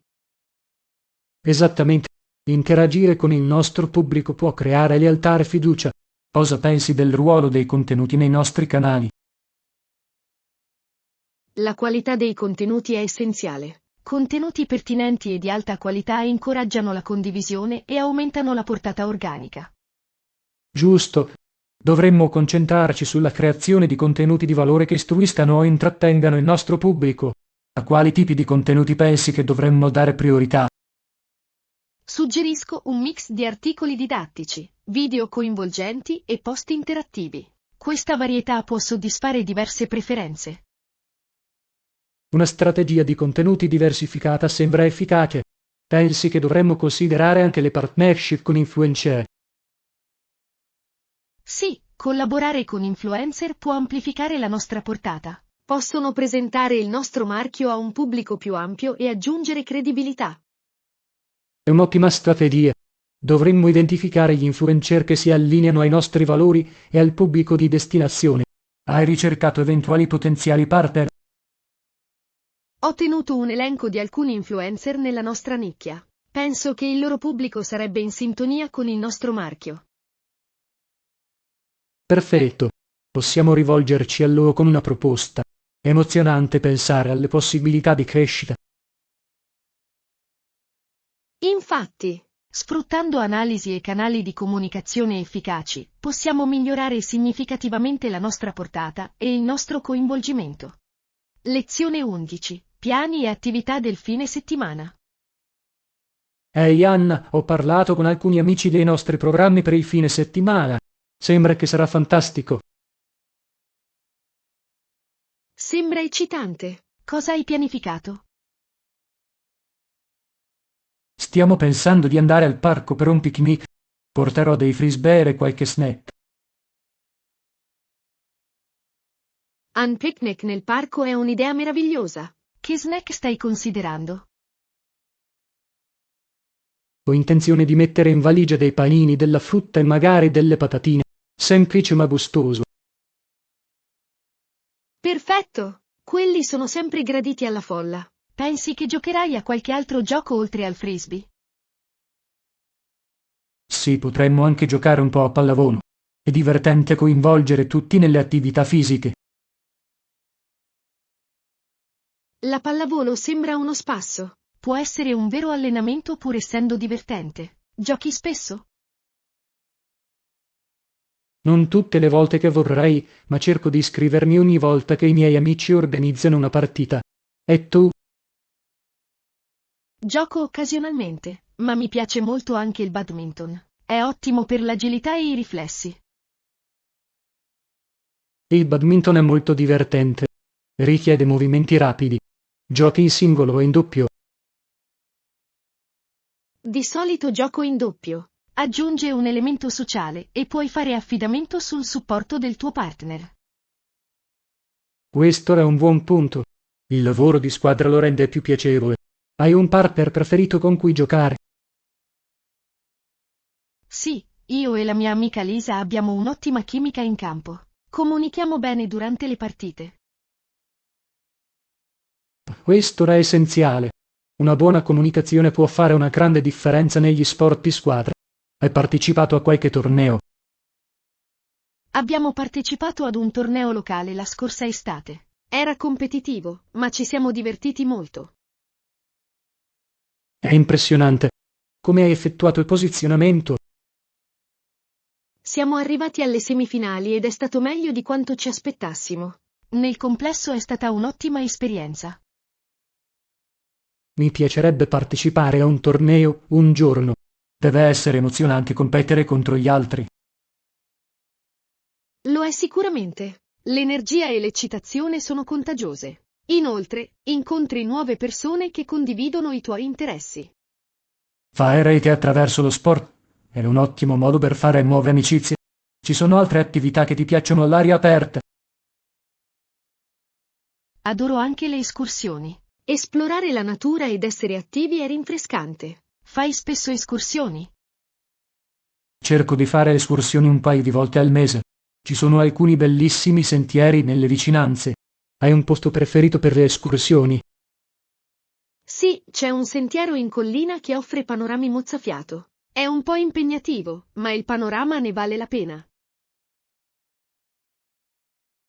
Esattamente. Interagire con il nostro pubblico può creare lealtà e fiducia. Cosa pensi del ruolo dei contenuti nei nostri canali? La qualità dei contenuti è essenziale. Contenuti pertinenti e di alta qualità incoraggiano la condivisione e aumentano la portata organica. Giusto. Dovremmo concentrarci sulla creazione di contenuti di valore che istruiscano o intrattengano il nostro pubblico. A quali tipi di contenuti pensi che dovremmo dare priorità? Suggerisco un mix di articoli didattici, video coinvolgenti e post interattivi. Questa varietà può soddisfare diverse preferenze. Una strategia di contenuti diversificata sembra efficace. Pensi che dovremmo considerare anche le partnership con influencer? Sì, collaborare con influencer può amplificare la nostra portata. Possono presentare il nostro marchio a un pubblico più ampio e aggiungere credibilità. È un'ottima strategia. Dovremmo identificare gli influencer che si allineano ai nostri valori e al pubblico di destinazione. Hai ricercato eventuali potenziali partner? Ho tenuto un elenco di alcuni influencer nella nostra nicchia. Penso che il loro pubblico sarebbe in sintonia con il nostro marchio. Perfetto. Possiamo rivolgerci a loro con una proposta. È emozionante pensare alle possibilità di crescita. Infatti, sfruttando analisi e canali di comunicazione efficaci, possiamo migliorare significativamente la nostra portata e il nostro coinvolgimento. Lezione 11. Piani e attività del fine settimana. Ehi Anna, ho parlato con alcuni amici dei nostri programmi per il fine settimana. Sembra che sarà fantastico. Sembra eccitante. Cosa hai pianificato? Stiamo pensando di andare al parco per un picnic. Porterò dei frisbee e qualche snack. Un picnic nel parco è un'idea meravigliosa. Che snack stai considerando? Ho intenzione di mettere in valigia dei panini, della frutta e magari delle patatine. Semplice ma gustoso. Perfetto! Quelli sono sempre graditi alla folla. Pensi che giocherai a qualche altro gioco oltre al frisbee? Sì, potremmo anche giocare un po' a pallavolo. È divertente coinvolgere tutti nelle attività fisiche. La pallavolo sembra uno spasso. Può essere un vero allenamento pur essendo divertente. Giochi spesso? Non tutte le volte che vorrei, ma cerco di iscrivermi ogni volta che i miei amici organizzano una partita. E tu? Gioco occasionalmente, ma mi piace molto anche il badminton. È ottimo per l'agilità e i riflessi. Il badminton è molto divertente. Richiede movimenti rapidi. Giochi in singolo o in doppio? Di solito gioco in doppio. Aggiunge un elemento sociale e puoi fare affidamento sul supporto del tuo partner. Questo è un buon punto. Il lavoro di squadra lo rende più piacevole. Hai un partner preferito con cui giocare? Sì, io e la mia amica Lisa abbiamo un'ottima chimica in campo. Comunichiamo bene durante le partite. Questo è essenziale. Una buona comunicazione può fare una grande differenza negli sport di squadra. Hai partecipato a qualche torneo? Abbiamo partecipato ad un torneo locale la scorsa estate. Era competitivo, ma ci siamo divertiti molto. È impressionante. Come hai effettuato il posizionamento? Siamo arrivati alle semifinali ed è stato meglio di quanto ci aspettassimo. Nel complesso è stata un'ottima esperienza. Mi piacerebbe partecipare a un torneo un giorno. Deve essere emozionante competere contro gli altri. Lo è sicuramente. L'energia e l'eccitazione sono contagiose. Inoltre, incontri nuove persone che condividono i tuoi interessi. Fare rete attraverso lo sport è un ottimo modo per fare nuove amicizie. Ci sono altre attività che ti piacciono all'aria aperta? Adoro anche le escursioni. Esplorare la natura ed essere attivi è rinfrescante. Fai spesso escursioni? Cerco di fare escursioni un paio di volte al mese. Ci sono alcuni bellissimi sentieri nelle vicinanze. Hai un posto preferito per le escursioni? Sì, c'è un sentiero in collina che offre panorami mozzafiato. È un po' impegnativo, ma il panorama ne vale la pena.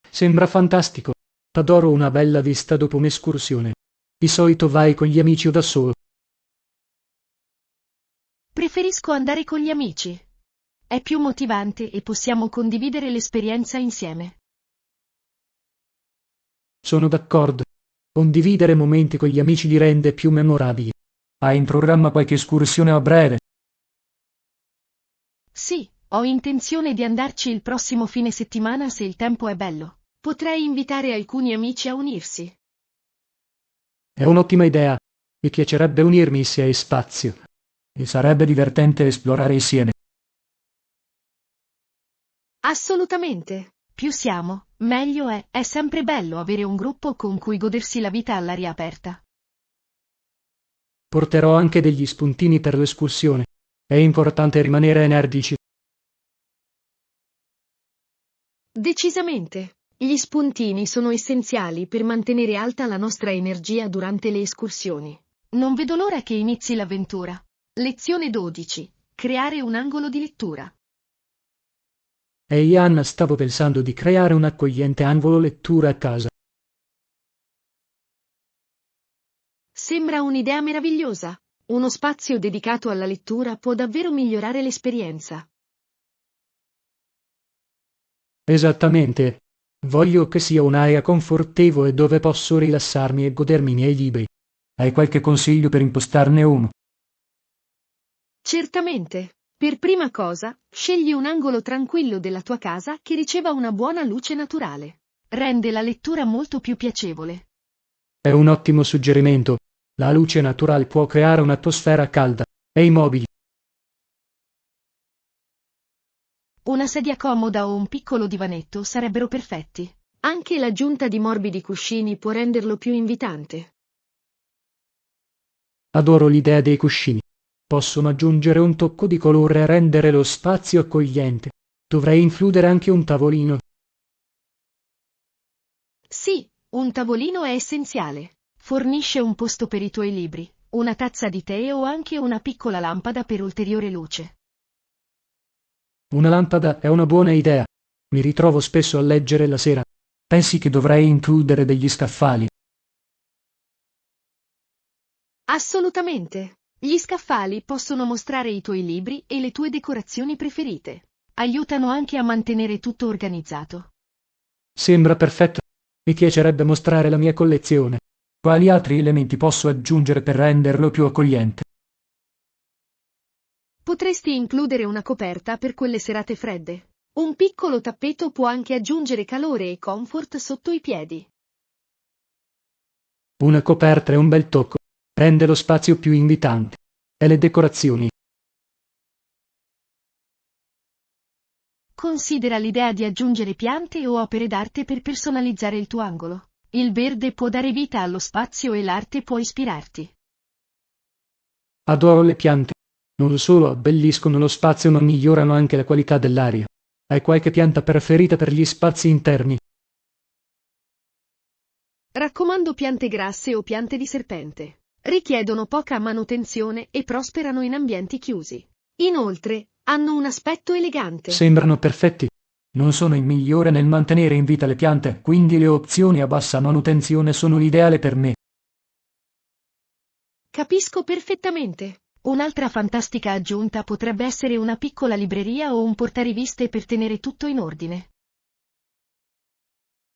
Sembra fantastico. Adoro una bella vista dopo un'escursione. Di solito vai con gli amici o da solo? Preferisco andare con gli amici. È più motivante e possiamo condividere l'esperienza insieme. Sono d'accordo. Condividere momenti con gli amici li rende più memorabili. Hai in programma qualche escursione a breve? Sì, ho intenzione di andarci il prossimo fine settimana se il tempo è bello. Potrei invitare alcuni amici a unirsi. È un'ottima idea. Mi piacerebbe unirmi se hai spazio. E sarebbe divertente esplorare insieme. Assolutamente. Più siamo, meglio è. È sempre bello avere un gruppo con cui godersi la vita all'aria aperta. Porterò anche degli spuntini per l'escursione. È importante rimanere energici. Decisamente. Gli spuntini sono essenziali per mantenere alta la nostra energia durante le escursioni. Non vedo l'ora che inizi l'avventura. Lezione 12. Creare un angolo di lettura. E Ian, stavo pensando di creare un accogliente angolo lettura a casa. Sembra un'idea meravigliosa. Uno spazio dedicato alla lettura può davvero migliorare l'esperienza. Esattamente. Voglio che sia un'area confortevole dove posso rilassarmi e godermi i miei libri. Hai qualche consiglio per impostarne uno? Certamente. Per prima cosa, scegli un angolo tranquillo della tua casa che riceva una buona luce naturale. Rende la lettura molto più piacevole. È un ottimo suggerimento. La luce naturale può creare un'atmosfera calda. E i mobili? Una sedia comoda o un piccolo divanetto sarebbero perfetti. Anche l'aggiunta di morbidi cuscini può renderlo più invitante. Adoro l'idea dei cuscini. Possono aggiungere un tocco di colore e rendere lo spazio accogliente. Dovrei includere anche un tavolino. Sì, Un tavolino è essenziale. Fornisce un posto per i tuoi libri, una tazza di tè o anche una piccola lampada per ulteriore luce. Una lampada è una buona idea. Mi ritrovo spesso a leggere la sera. Pensi che dovrei includere degli scaffali? Assolutamente. Gli scaffali possono mostrare i tuoi libri e le tue decorazioni preferite. Aiutano anche a mantenere tutto organizzato. Sembra perfetto. Mi piacerebbe mostrare la mia collezione. Quali altri elementi posso aggiungere per renderlo più accogliente? Potresti includere una coperta per quelle serate fredde. Un piccolo tappeto può anche aggiungere calore e comfort sotto i piedi. Una coperta è un bel tocco. Rende lo spazio più invitante. E le decorazioni? Considera l'idea di aggiungere piante o opere d'arte per personalizzare il tuo angolo. Il verde può dare vita allo spazio e l'arte può ispirarti. Adoro le piante. Non solo abbelliscono lo spazio, ma migliorano anche la qualità dell'aria. Hai qualche pianta preferita per gli spazi interni? Raccomando piante grasse o piante di serpente. Richiedono poca manutenzione e prosperano in ambienti chiusi. Inoltre, hanno un aspetto elegante. Sembrano perfetti. Non sono il migliore nel mantenere in vita le piante, quindi le opzioni a bassa manutenzione sono l'ideale per me. Capisco perfettamente. Un'altra fantastica aggiunta potrebbe essere una piccola libreria o un portariviste per tenere tutto in ordine.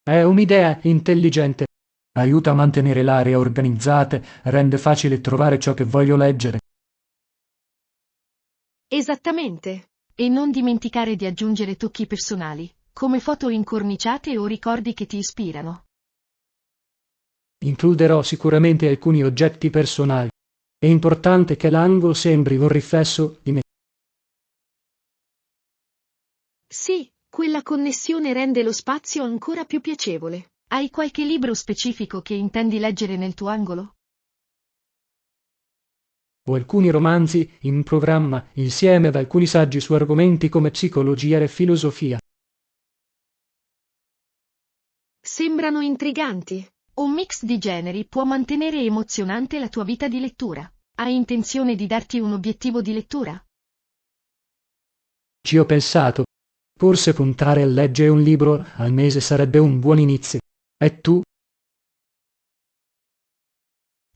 È un'idea intelligente. Aiuta a mantenere l'area organizzata, rende facile trovare ciò che voglio leggere. Esattamente. E non dimenticare di aggiungere tocchi personali, come foto incorniciate o ricordi che ti ispirano. Includerò sicuramente alcuni oggetti personali. È importante che l'angolo sembri un riflesso di me. Sì, quella connessione rende lo spazio ancora più piacevole. Hai qualche libro specifico che intendi leggere nel tuo angolo? Ho alcuni romanzi in programma, insieme ad alcuni saggi su argomenti come psicologia e filosofia. Sembrano intriganti. Un mix di generi può mantenere emozionante la tua vita di lettura. Hai intenzione di darti un obiettivo di lettura? Ci ho pensato. Forse puntare a leggere un libro al mese sarebbe un buon inizio. E tu?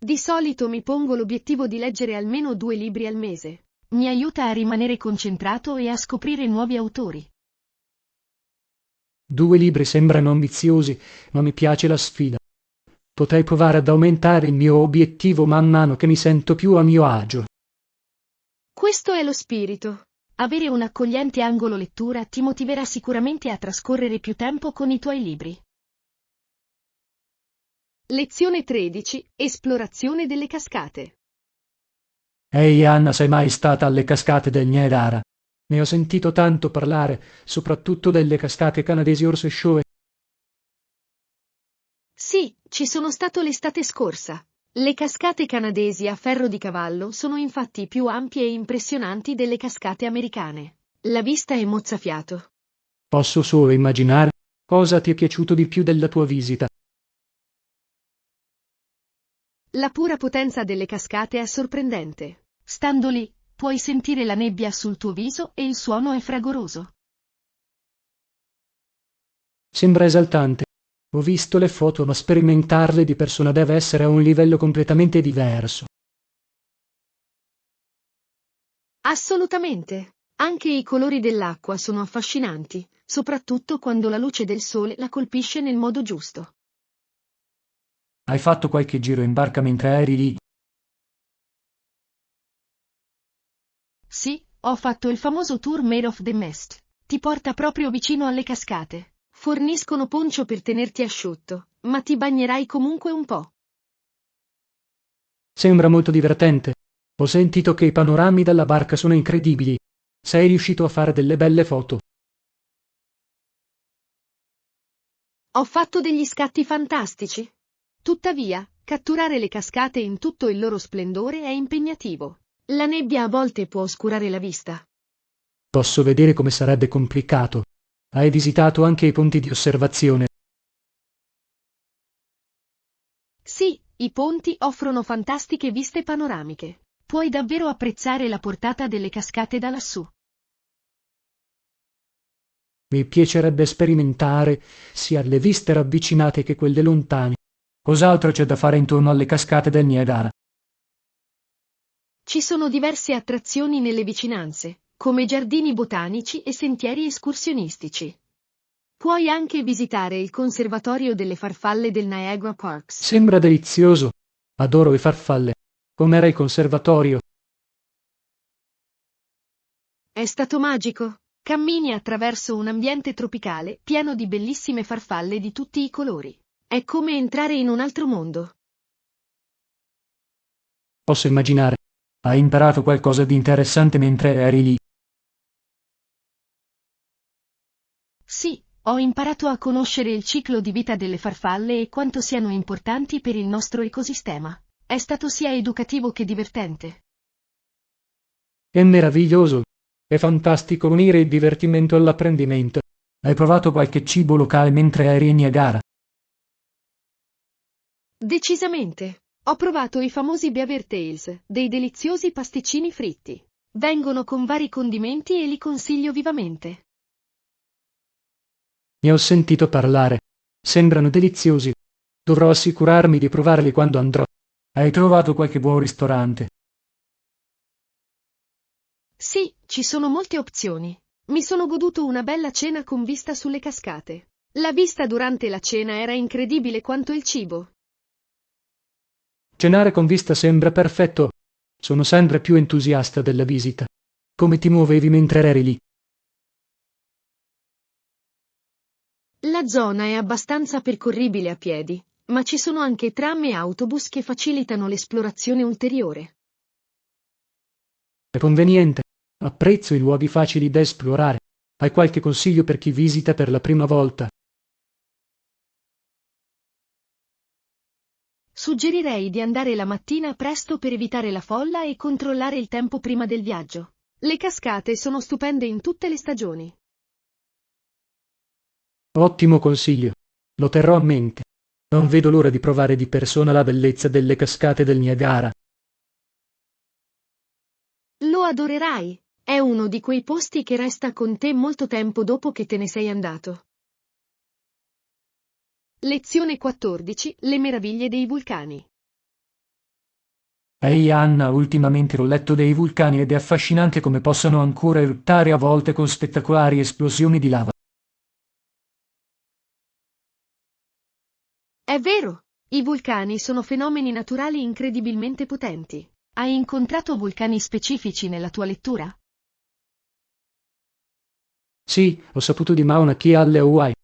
Di solito mi pongo l'obiettivo di leggere almeno 2 libri al mese. Mi aiuta a rimanere concentrato e a scoprire nuovi autori. 2 libri sembrano ambiziosi, ma mi piace la sfida. Potrei provare ad aumentare il mio obiettivo man mano che mi sento più a mio agio. Questo è lo spirito. Avere un accogliente angolo lettura ti motiverà sicuramente a trascorrere più tempo con i tuoi libri. Lezione 13. Esplorazione delle cascate. Ehi Anna, sei mai stata alle cascate del Niagara? Ne ho sentito tanto parlare, soprattutto delle cascate canadesi Horse Shoe. Sì, ci sono stato l'estate scorsa. Le cascate canadesi a ferro di cavallo sono infatti più ampie e impressionanti delle cascate americane. La vista è mozzafiato. Posso solo immaginare cosa ti è piaciuto di più della tua visita. La pura potenza delle cascate è sorprendente. Stando lì, puoi sentire la nebbia sul tuo viso e il suono è fragoroso. Sembra esaltante. Ho visto le foto, ma sperimentarle di persona deve essere a un livello completamente diverso. Assolutamente. Anche i colori dell'acqua sono affascinanti, soprattutto quando la luce del sole la colpisce nel modo giusto. Hai fatto qualche giro in barca mentre eri lì? Sì, ho fatto il famoso tour Made of the Mist. Ti porta proprio vicino alle cascate. Forniscono poncho per tenerti asciutto, ma ti bagnerai comunque un po'. Sembra molto divertente. Ho sentito che i panorami dalla barca sono incredibili. Sei riuscito a fare delle belle foto. Ho fatto degli scatti fantastici. Tuttavia, catturare le cascate in tutto il loro splendore è impegnativo. La nebbia a volte può oscurare la vista. Posso vedere come sarebbe complicato. Hai visitato anche i punti di osservazione. I ponti offrono fantastiche viste panoramiche. Puoi davvero apprezzare la portata delle cascate da lassù. Mi piacerebbe sperimentare sia le viste ravvicinate che quelle lontane. Cos'altro c'è da fare intorno alle cascate del Niagara? Ci sono diverse attrazioni nelle vicinanze, come giardini botanici e sentieri escursionistici. Puoi anche visitare il conservatorio delle farfalle del Niagara Parks. Sembra delizioso. Adoro le farfalle. Com'era il conservatorio? È stato magico. Cammini attraverso un ambiente tropicale pieno di bellissime farfalle di tutti i colori. È come entrare in un altro mondo. Posso immaginare. Hai imparato qualcosa di interessante mentre eri lì. Sì, ho imparato a conoscere il ciclo di vita delle farfalle e quanto siano importanti per il nostro ecosistema. È stato sia educativo che divertente. È meraviglioso. È fantastico unire il divertimento all'apprendimento. Hai provato qualche cibo locale mentre eri in Niagara? Decisamente. Ho provato i famosi Beaver Tails, dei deliziosi pasticcini fritti. Vengono con vari condimenti e li consiglio vivamente. Ne ho sentito parlare. Sembrano deliziosi. Dovrò assicurarmi di provarli quando andrò. Hai trovato qualche buon ristorante? Sì, ci sono molte opzioni. Mi sono goduto una bella cena con vista sulle cascate. La vista durante la cena era incredibile quanto il cibo. Cenare con vista sembra perfetto. Sono sempre più entusiasta della visita. Come ti muovevi mentre eri lì? La zona è abbastanza percorribile a piedi, ma ci sono anche tram e autobus che facilitano l'esplorazione ulteriore. È conveniente. Apprezzo i luoghi facili da esplorare. Hai qualche consiglio per chi visita per la prima volta? Suggerirei di andare la mattina presto per evitare la folla e controllare il tempo prima del viaggio. Le cascate sono stupende in tutte le stagioni. Ottimo consiglio. Lo terrò a mente. Non vedo l'ora di provare di persona la bellezza delle cascate del Niagara. Lo adorerai. È uno di quei posti che resta con te molto tempo dopo che te ne sei andato. Lezione 14. Le meraviglie dei vulcani. Ehi Anna, ultimamente ho letto dei vulcani ed è affascinante come possano ancora eruttare a volte con spettacolari esplosioni di lava. È vero, i vulcani sono fenomeni naturali incredibilmente potenti. Hai incontrato vulcani specifici nella tua lettura? Sì, ho saputo di Mauna Kea alle Hawaii.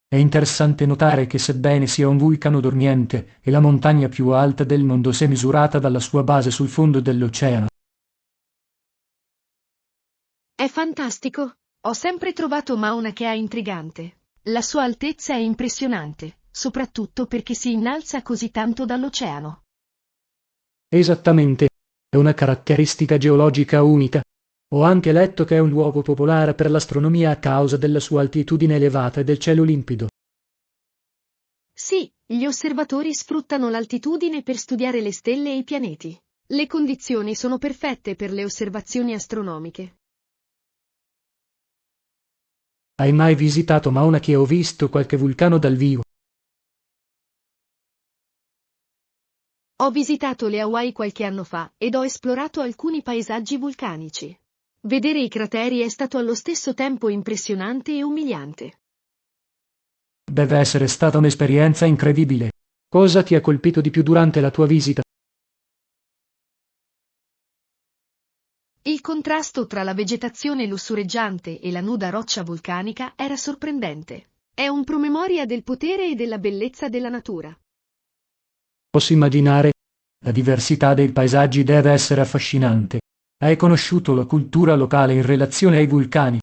È interessante notare che sebbene sia un vulcano dormiente, è la montagna più alta del mondo se misurata dalla sua base sul fondo dell'oceano. È fantastico. Ho sempre trovato Mauna Kea intrigante. La sua altezza è impressionante, soprattutto perché si innalza così tanto dall'oceano. Esattamente, è una caratteristica geologica unica. Ho anche letto che è un luogo popolare per l'astronomia a causa della sua altitudine elevata e del cielo limpido. Sì, gli osservatori sfruttano l'altitudine per studiare le stelle e i pianeti. Le condizioni sono perfette per le osservazioni astronomiche. Hai mai visitato Mauna Kea o visto qualche vulcano dal vivo? Ho visitato le Hawaii qualche anno fa ed ho esplorato alcuni paesaggi vulcanici. Vedere i crateri è stato allo stesso tempo impressionante e umiliante. Deve essere stata un'esperienza incredibile. Cosa ti ha colpito di più durante la tua visita? Il contrasto tra la vegetazione lussureggiante e la nuda roccia vulcanica era sorprendente. È un promemoria del potere e della bellezza della natura. Posso immaginare. La diversità dei paesaggi deve essere affascinante. Hai conosciuto la cultura locale in relazione ai vulcani?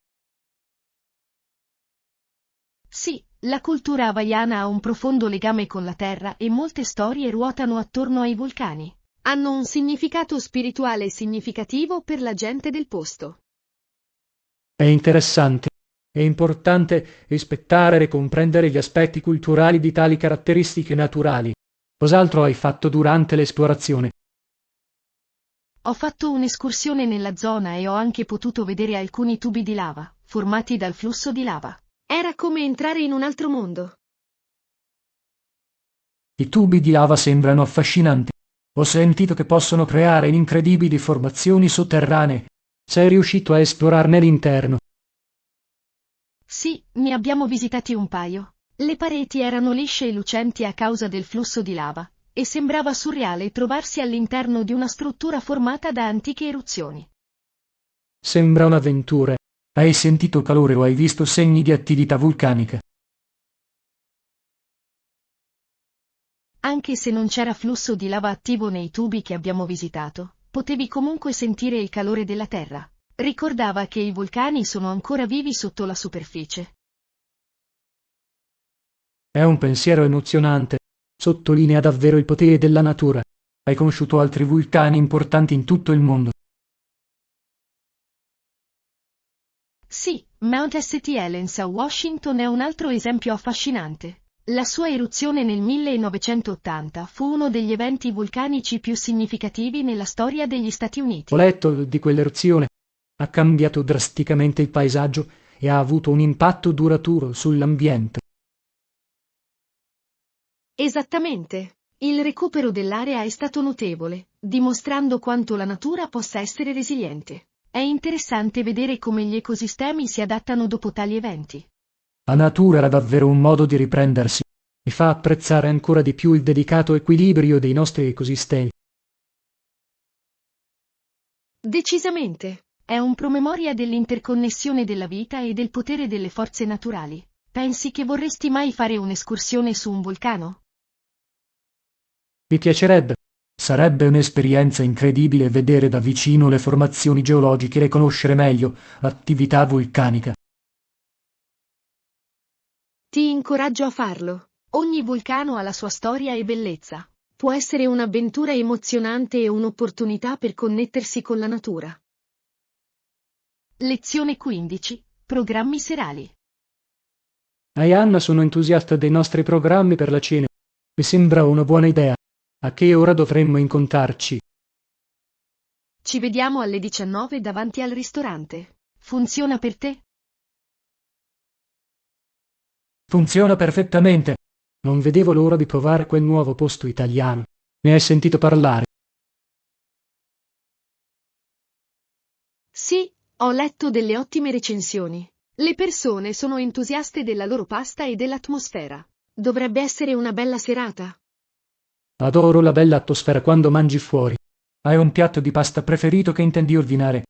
Sì, la cultura hawaiana ha un profondo legame con la terra e molte storie ruotano attorno ai vulcani. Hanno un significato spirituale significativo per la gente del posto. È interessante. È importante rispettare e comprendere gli aspetti culturali di tali caratteristiche naturali. Cos'altro hai fatto durante l'esplorazione? Ho fatto un'escursione nella zona e ho anche potuto vedere alcuni tubi di lava, formati dal flusso di lava. Era come entrare in un altro mondo. I tubi di lava sembrano affascinanti. Ho sentito che possono creare incredibili formazioni sotterranee. Sei riuscito a esplorarne l'interno? Sì, ne abbiamo visitati un paio. Le pareti erano lisce e lucenti a causa del flusso di lava, e sembrava surreale trovarsi all'interno di una struttura formata da antiche eruzioni. Sembra un'avventura. Hai sentito calore o hai visto segni di attività vulcanica? Anche se non c'era flusso di lava attivo nei tubi che abbiamo visitato, potevi comunque sentire il calore della terra. Ricordava che i vulcani sono ancora vivi sotto la superficie. È un pensiero emozionante. Sottolinea davvero il potere della natura. Hai conosciuto altri vulcani importanti in tutto il mondo. Sì, Mount St. Helens a Washington è un altro esempio affascinante. La sua eruzione nel 1980 fu uno degli eventi vulcanici più significativi nella storia degli Stati Uniti. Ho letto di quell'eruzione. Ha cambiato drasticamente il paesaggio e ha avuto un impatto duraturo sull'ambiente. Esattamente. Il recupero dell'area è stato notevole, dimostrando quanto la natura possa essere resiliente. È interessante vedere come gli ecosistemi si adattano dopo tali eventi. La natura era davvero un modo di riprendersi. Mi fa apprezzare ancora di più il delicato equilibrio dei nostri ecosistemi. Decisamente. È un promemoria dell'interconnessione della vita e del potere delle forze naturali. Pensi che vorresti mai fare un'escursione su un vulcano? Mi piacerebbe. Sarebbe un'esperienza incredibile vedere da vicino le formazioni geologiche e conoscere meglio l'attività vulcanica. Ti incoraggio a farlo. Ogni vulcano ha la sua storia e bellezza. Può essere un'avventura emozionante e un'opportunità per connettersi con la natura. Lezione 15. Programmi serali. Anna, sono entusiasta dei nostri programmi per la cena. Mi sembra una buona idea. A che ora dovremmo incontrarci? Ci vediamo alle 19 davanti al ristorante. Funziona per te? Funziona perfettamente. Non vedevo l'ora di provare quel nuovo posto italiano. Ne hai sentito parlare? Sì, ho letto delle ottime recensioni. Le persone sono entusiaste della loro pasta e dell'atmosfera. Dovrebbe essere una bella serata. Adoro la bella atmosfera quando mangi fuori. Hai un piatto di pasta preferito che intendi ordinare?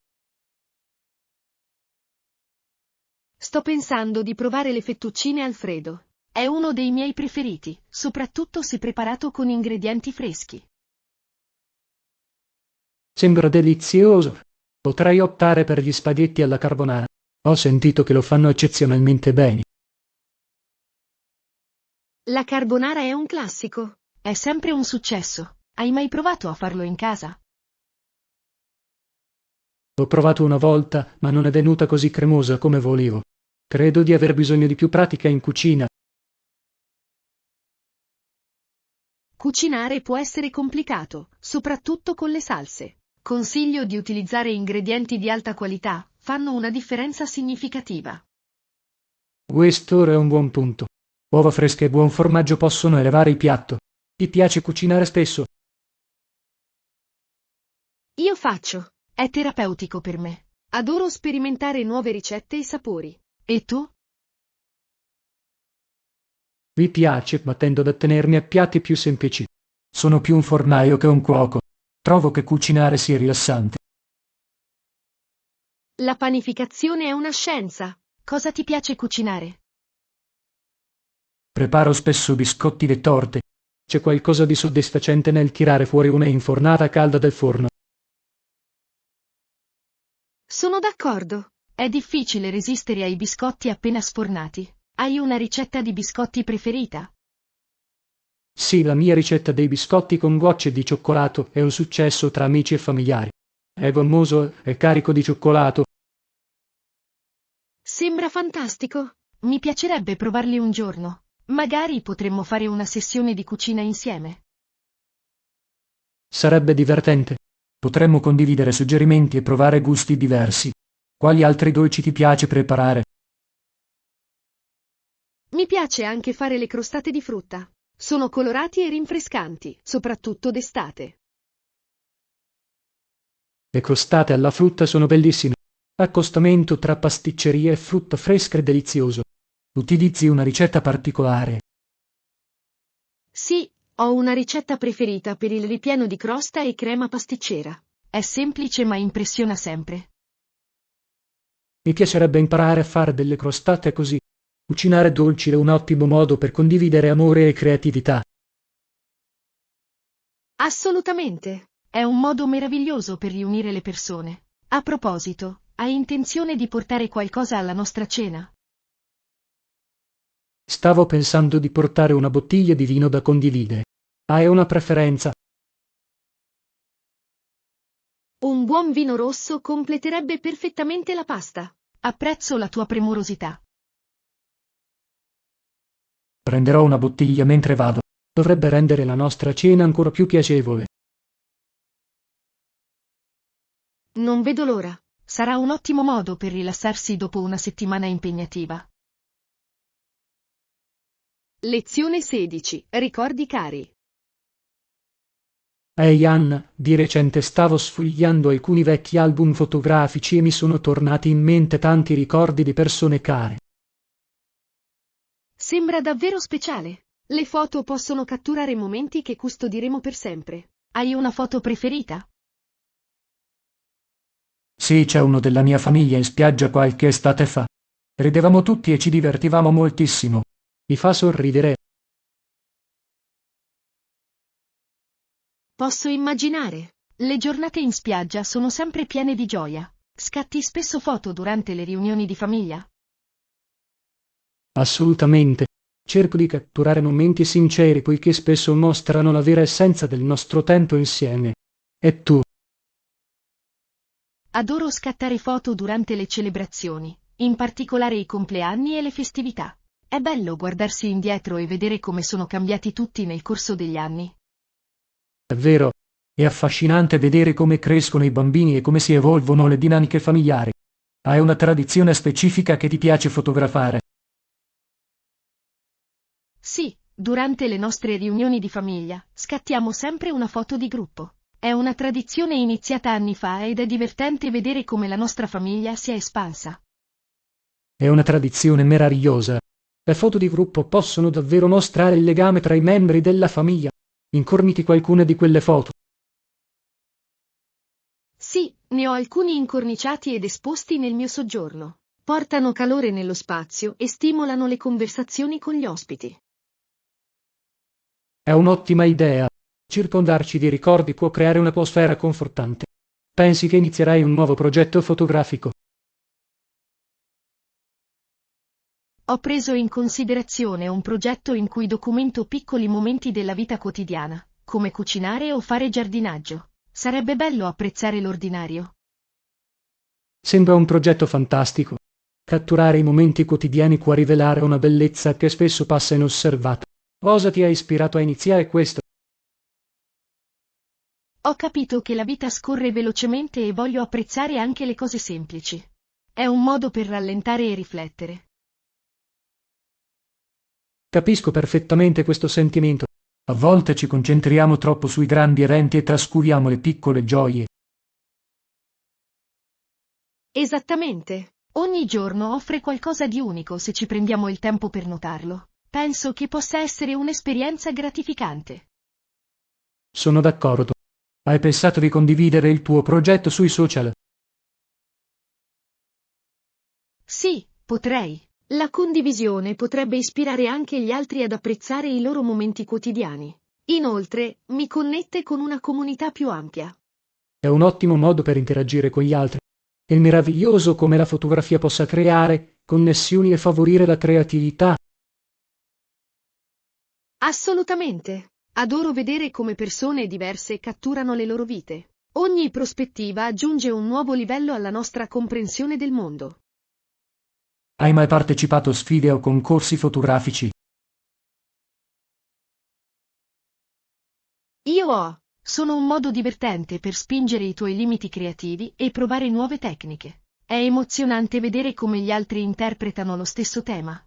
Sto pensando di provare le fettuccine Alfredo. È uno dei miei preferiti, soprattutto se preparato con ingredienti freschi. Sembra delizioso. Potrei optare per gli spaghetti alla carbonara. Ho sentito che lo fanno eccezionalmente bene. La carbonara è un classico. È sempre un successo. Hai mai provato a farlo in casa? L'ho provato una volta, ma non è venuta così cremosa come volevo. Credo di aver bisogno di più pratica in cucina. Cucinare può essere complicato, soprattutto con le salse. Consiglio di utilizzare ingredienti di alta qualità, fanno una differenza significativa. Questo è un buon punto. Uova fresche e buon formaggio possono elevare il piatto. Ti piace cucinare spesso? Io faccio. È terapeutico per me. Adoro sperimentare nuove ricette e sapori. E tu? Mi piace, ma tendo ad attenermi a piatti più semplici. Sono più un fornaio che un cuoco. Trovo che cucinare sia rilassante. La panificazione è una scienza. Cosa ti piace cucinare? Preparo spesso biscotti e torte. C'è qualcosa di soddisfacente nel tirare fuori una infornata calda dal forno. Sono d'accordo. È difficile resistere ai biscotti appena sfornati. Hai una ricetta di biscotti preferita? Sì, la mia ricetta dei biscotti con gocce di cioccolato è un successo tra amici e familiari. È gommoso e carico di cioccolato. Sembra fantastico. Mi piacerebbe provarli un giorno. Magari potremmo fare una sessione di cucina insieme. Sarebbe divertente. Potremmo condividere suggerimenti e provare gusti diversi. Quali altri dolci ti piace preparare? Mi piace anche fare le crostate di frutta. Sono colorati e rinfrescanti, soprattutto d'estate. Le crostate alla frutta sono bellissime. Accostamento tra pasticceria e frutta fresca e delizioso. Utilizzi una ricetta particolare? Sì, ho una ricetta preferita per il ripieno di crosta e crema pasticcera. È semplice ma impressiona sempre. Mi piacerebbe imparare a fare delle crostate così. Cucinare dolci è un ottimo modo per condividere amore e creatività. Assolutamente. È un modo meraviglioso per riunire le persone. A proposito, hai intenzione di portare qualcosa alla nostra cena? Stavo pensando di portare una bottiglia di vino da condividere. Hai una preferenza? Un buon vino rosso completerebbe perfettamente la pasta. Apprezzo la tua premurosità. Prenderò una bottiglia mentre vado. Dovrebbe rendere la nostra cena ancora più piacevole. Non vedo l'ora. Sarà un ottimo modo per rilassarsi dopo una settimana impegnativa. Lezione 16. Ricordi cari. Ehi Anna, di recente stavo sfogliando alcuni vecchi album fotografici e mi sono tornati in mente tanti ricordi di persone care. Sembra davvero speciale. Le foto possono catturare momenti che custodiremo per sempre. Hai una foto preferita? Sì, c'è uno della mia famiglia in spiaggia qualche estate fa. Ridevamo tutti e ci divertivamo moltissimo. Mi fa sorridere. Posso immaginare. Le giornate in spiaggia sono sempre piene di gioia. Scatti spesso foto durante le riunioni di famiglia? Assolutamente. Cerco di catturare momenti sinceri poiché spesso mostrano la vera essenza del nostro tempo insieme. E tu? Adoro scattare foto durante le celebrazioni, in particolare i compleanni e le festività. È bello guardarsi indietro e vedere come sono cambiati tutti nel corso degli anni. È vero, è affascinante vedere come crescono i bambini e come si evolvono le dinamiche familiari. Hai una tradizione specifica che ti piace fotografare? Sì, durante le nostre riunioni di famiglia, scattiamo sempre una foto di gruppo. È una tradizione iniziata anni fa ed è divertente vedere come la nostra famiglia si è espansa. È una tradizione meravigliosa. Le foto di gruppo possono davvero mostrare il legame tra i membri della famiglia. Incorniti qualcuna di quelle foto. Sì, ne ho alcuni incorniciati ed esposti nel mio soggiorno. Portano calore nello spazio e stimolano le conversazioni con gli ospiti. È un'ottima idea. Circondarci di ricordi può creare un'atmosfera confortante. Pensi che inizierai un nuovo progetto fotografico? Ho preso in considerazione un progetto in cui documento piccoli momenti della vita quotidiana, come cucinare o fare giardinaggio. Sarebbe bello apprezzare l'ordinario. Sembra un progetto fantastico. Catturare i momenti quotidiani può rivelare una bellezza che spesso passa inosservata. Cosa ti ha ispirato a iniziare questo? Ho capito che la vita scorre velocemente e voglio apprezzare anche le cose semplici. È un modo per rallentare e riflettere. Capisco perfettamente questo sentimento. A volte ci concentriamo troppo sui grandi eventi e trascuriamo le piccole gioie. Esattamente. Ogni giorno offre qualcosa di unico se ci prendiamo il tempo per notarlo. Penso che possa essere un'esperienza gratificante. Sono d'accordo. Hai pensato di condividere il tuo progetto sui social? Sì, potrei. La condivisione potrebbe ispirare anche gli altri ad apprezzare i loro momenti quotidiani. Inoltre, mi connette con una comunità più ampia. È un ottimo modo per interagire con gli altri. È meraviglioso come la fotografia possa creare connessioni e favorire la creatività. Assolutamente. Adoro vedere come persone diverse catturano le loro vite. Ogni prospettiva aggiunge un nuovo livello alla nostra comprensione del mondo. Hai mai partecipato a sfide o concorsi fotografici? Io ho. Sono un modo divertente per spingere i tuoi limiti creativi e provare nuove tecniche. È emozionante vedere come gli altri interpretano lo stesso tema.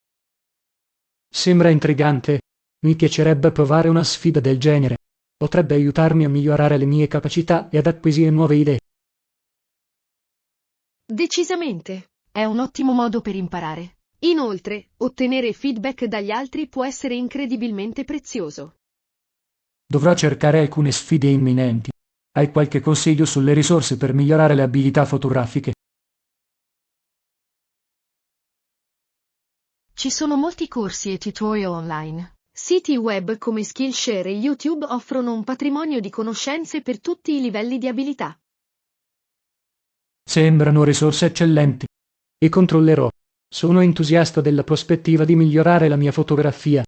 Sembra intrigante. Mi piacerebbe provare una sfida del genere. Potrebbe aiutarmi a migliorare le mie capacità e ad acquisire nuove idee. Decisamente, è un ottimo modo per imparare. Inoltre, ottenere feedback dagli altri può essere incredibilmente prezioso. Dovrò cercare alcune sfide imminenti. Hai qualche consiglio sulle risorse per migliorare le abilità fotografiche? Ci sono molti corsi e tutorial online. Siti web come Skillshare e YouTube offrono un patrimonio di conoscenze per tutti i livelli di abilità. Sembrano risorse eccellenti. E controllerò. Sono entusiasta della prospettiva di migliorare la mia fotografia.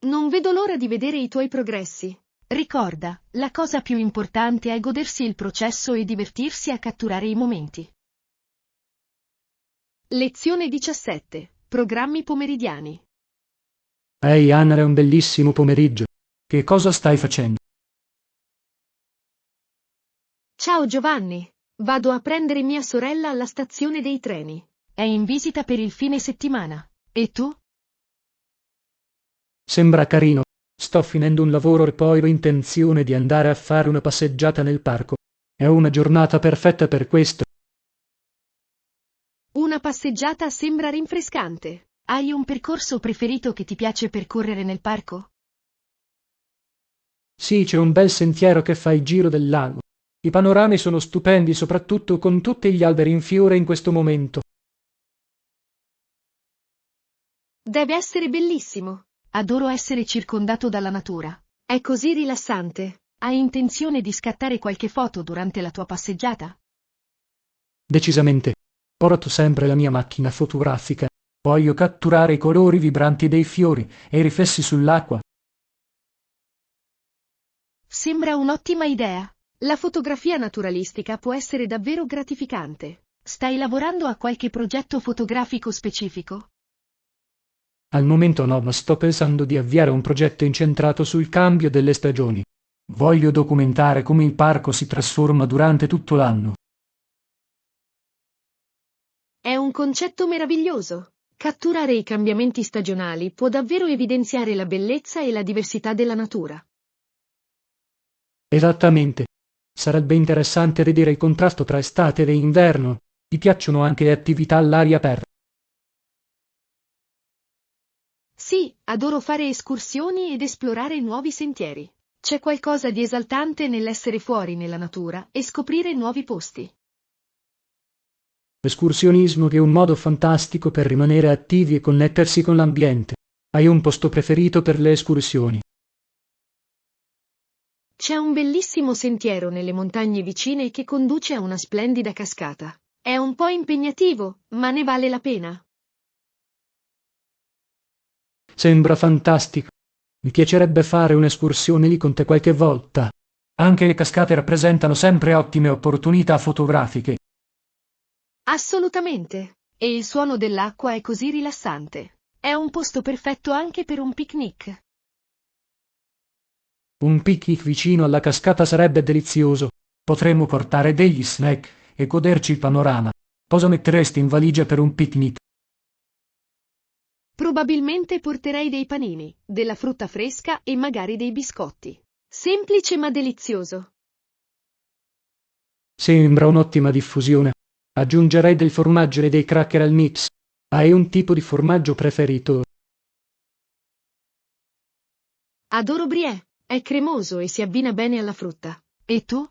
Non vedo l'ora di vedere i tuoi progressi. Ricorda, la cosa più importante è godersi il processo e divertirsi a catturare i momenti. Lezione 17. Programmi pomeridiani. Ehi Anna, è un bellissimo pomeriggio. Che cosa stai facendo? Ciao Giovanni. Vado a prendere mia sorella alla stazione dei treni. È in visita per il fine settimana. E tu? Sembra carino. Sto finendo un lavoro e poi ho intenzione di andare a fare una passeggiata nel parco. È una giornata perfetta per questo. Una passeggiata sembra rinfrescante. Hai un percorso preferito che ti piace percorrere nel parco? Sì, c'è un bel sentiero che fa il giro del lago. I panorami sono stupendi, soprattutto con tutti gli alberi in fiore in questo momento. Deve essere bellissimo. Adoro essere circondato dalla natura. È così rilassante. Hai intenzione di scattare qualche foto durante la tua passeggiata? Decisamente. Porto sempre la mia macchina fotografica. Voglio catturare i colori vibranti dei fiori e i riflessi sull'acqua. Sembra un'ottima idea. La fotografia naturalistica può essere davvero gratificante. Stai lavorando a qualche progetto fotografico specifico? Al momento no, ma sto pensando di avviare un progetto incentrato sul cambio delle stagioni. Voglio documentare come il parco si trasforma durante tutto l'anno. È un concetto meraviglioso. Catturare i cambiamenti stagionali può davvero evidenziare la bellezza e la diversità della natura. Esattamente. Sarebbe interessante vedere il contrasto tra estate e inverno. Ti piacciono anche le attività all'aria aperta? Sì, adoro fare escursioni ed esplorare nuovi sentieri. C'è qualcosa di esaltante nell'essere fuori nella natura e scoprire nuovi posti. L'escursionismo è un modo fantastico per rimanere attivi e connettersi con l'ambiente. Hai un posto preferito per le escursioni? C'è un bellissimo sentiero nelle montagne vicine che conduce a una splendida cascata. È un po' impegnativo, ma ne vale la pena. Sembra fantastico. Mi piacerebbe fare un'escursione lì con te qualche volta. Anche le cascate rappresentano sempre ottime opportunità fotografiche. Assolutamente. E il suono dell'acqua è così rilassante. È un posto perfetto anche per un picnic. Un picnic vicino alla cascata sarebbe delizioso. Potremmo portare degli snack e goderci il panorama. Cosa metteresti in valigia per un picnic? Probabilmente porterei dei panini, della frutta fresca e magari dei biscotti. Semplice ma delizioso. Sembra un'ottima diffusione. Aggiungerei del formaggio e dei cracker al mix. Hai un tipo di formaggio preferito? Adoro Brie, è cremoso e si abbina bene alla frutta. E tu?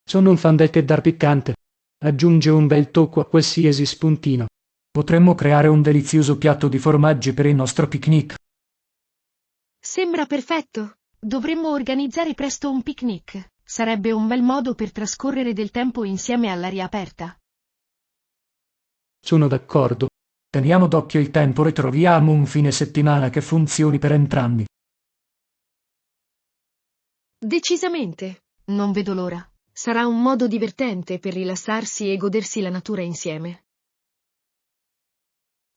Sono un fan del cheddar piccante. Aggiunge un bel tocco a qualsiasi spuntino. Potremmo creare un delizioso piatto di formaggi per il nostro picnic. Sembra perfetto. Dovremmo organizzare presto un picnic. Sarebbe un bel modo per trascorrere del tempo insieme all'aria aperta. Sono d'accordo. Teniamo d'occhio il tempo e troviamo un fine settimana che funzioni per entrambi. Decisamente. Non vedo l'ora. Sarà un modo divertente per rilassarsi e godersi la natura insieme.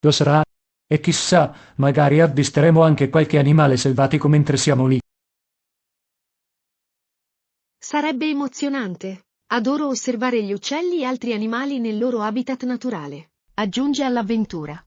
Lo sarà. E chissà, magari avvisteremo anche qualche animale selvatico mentre siamo lì. Sarebbe emozionante. Adoro osservare gli uccelli e altri animali nel loro habitat naturale. Aggiunge all'avventura.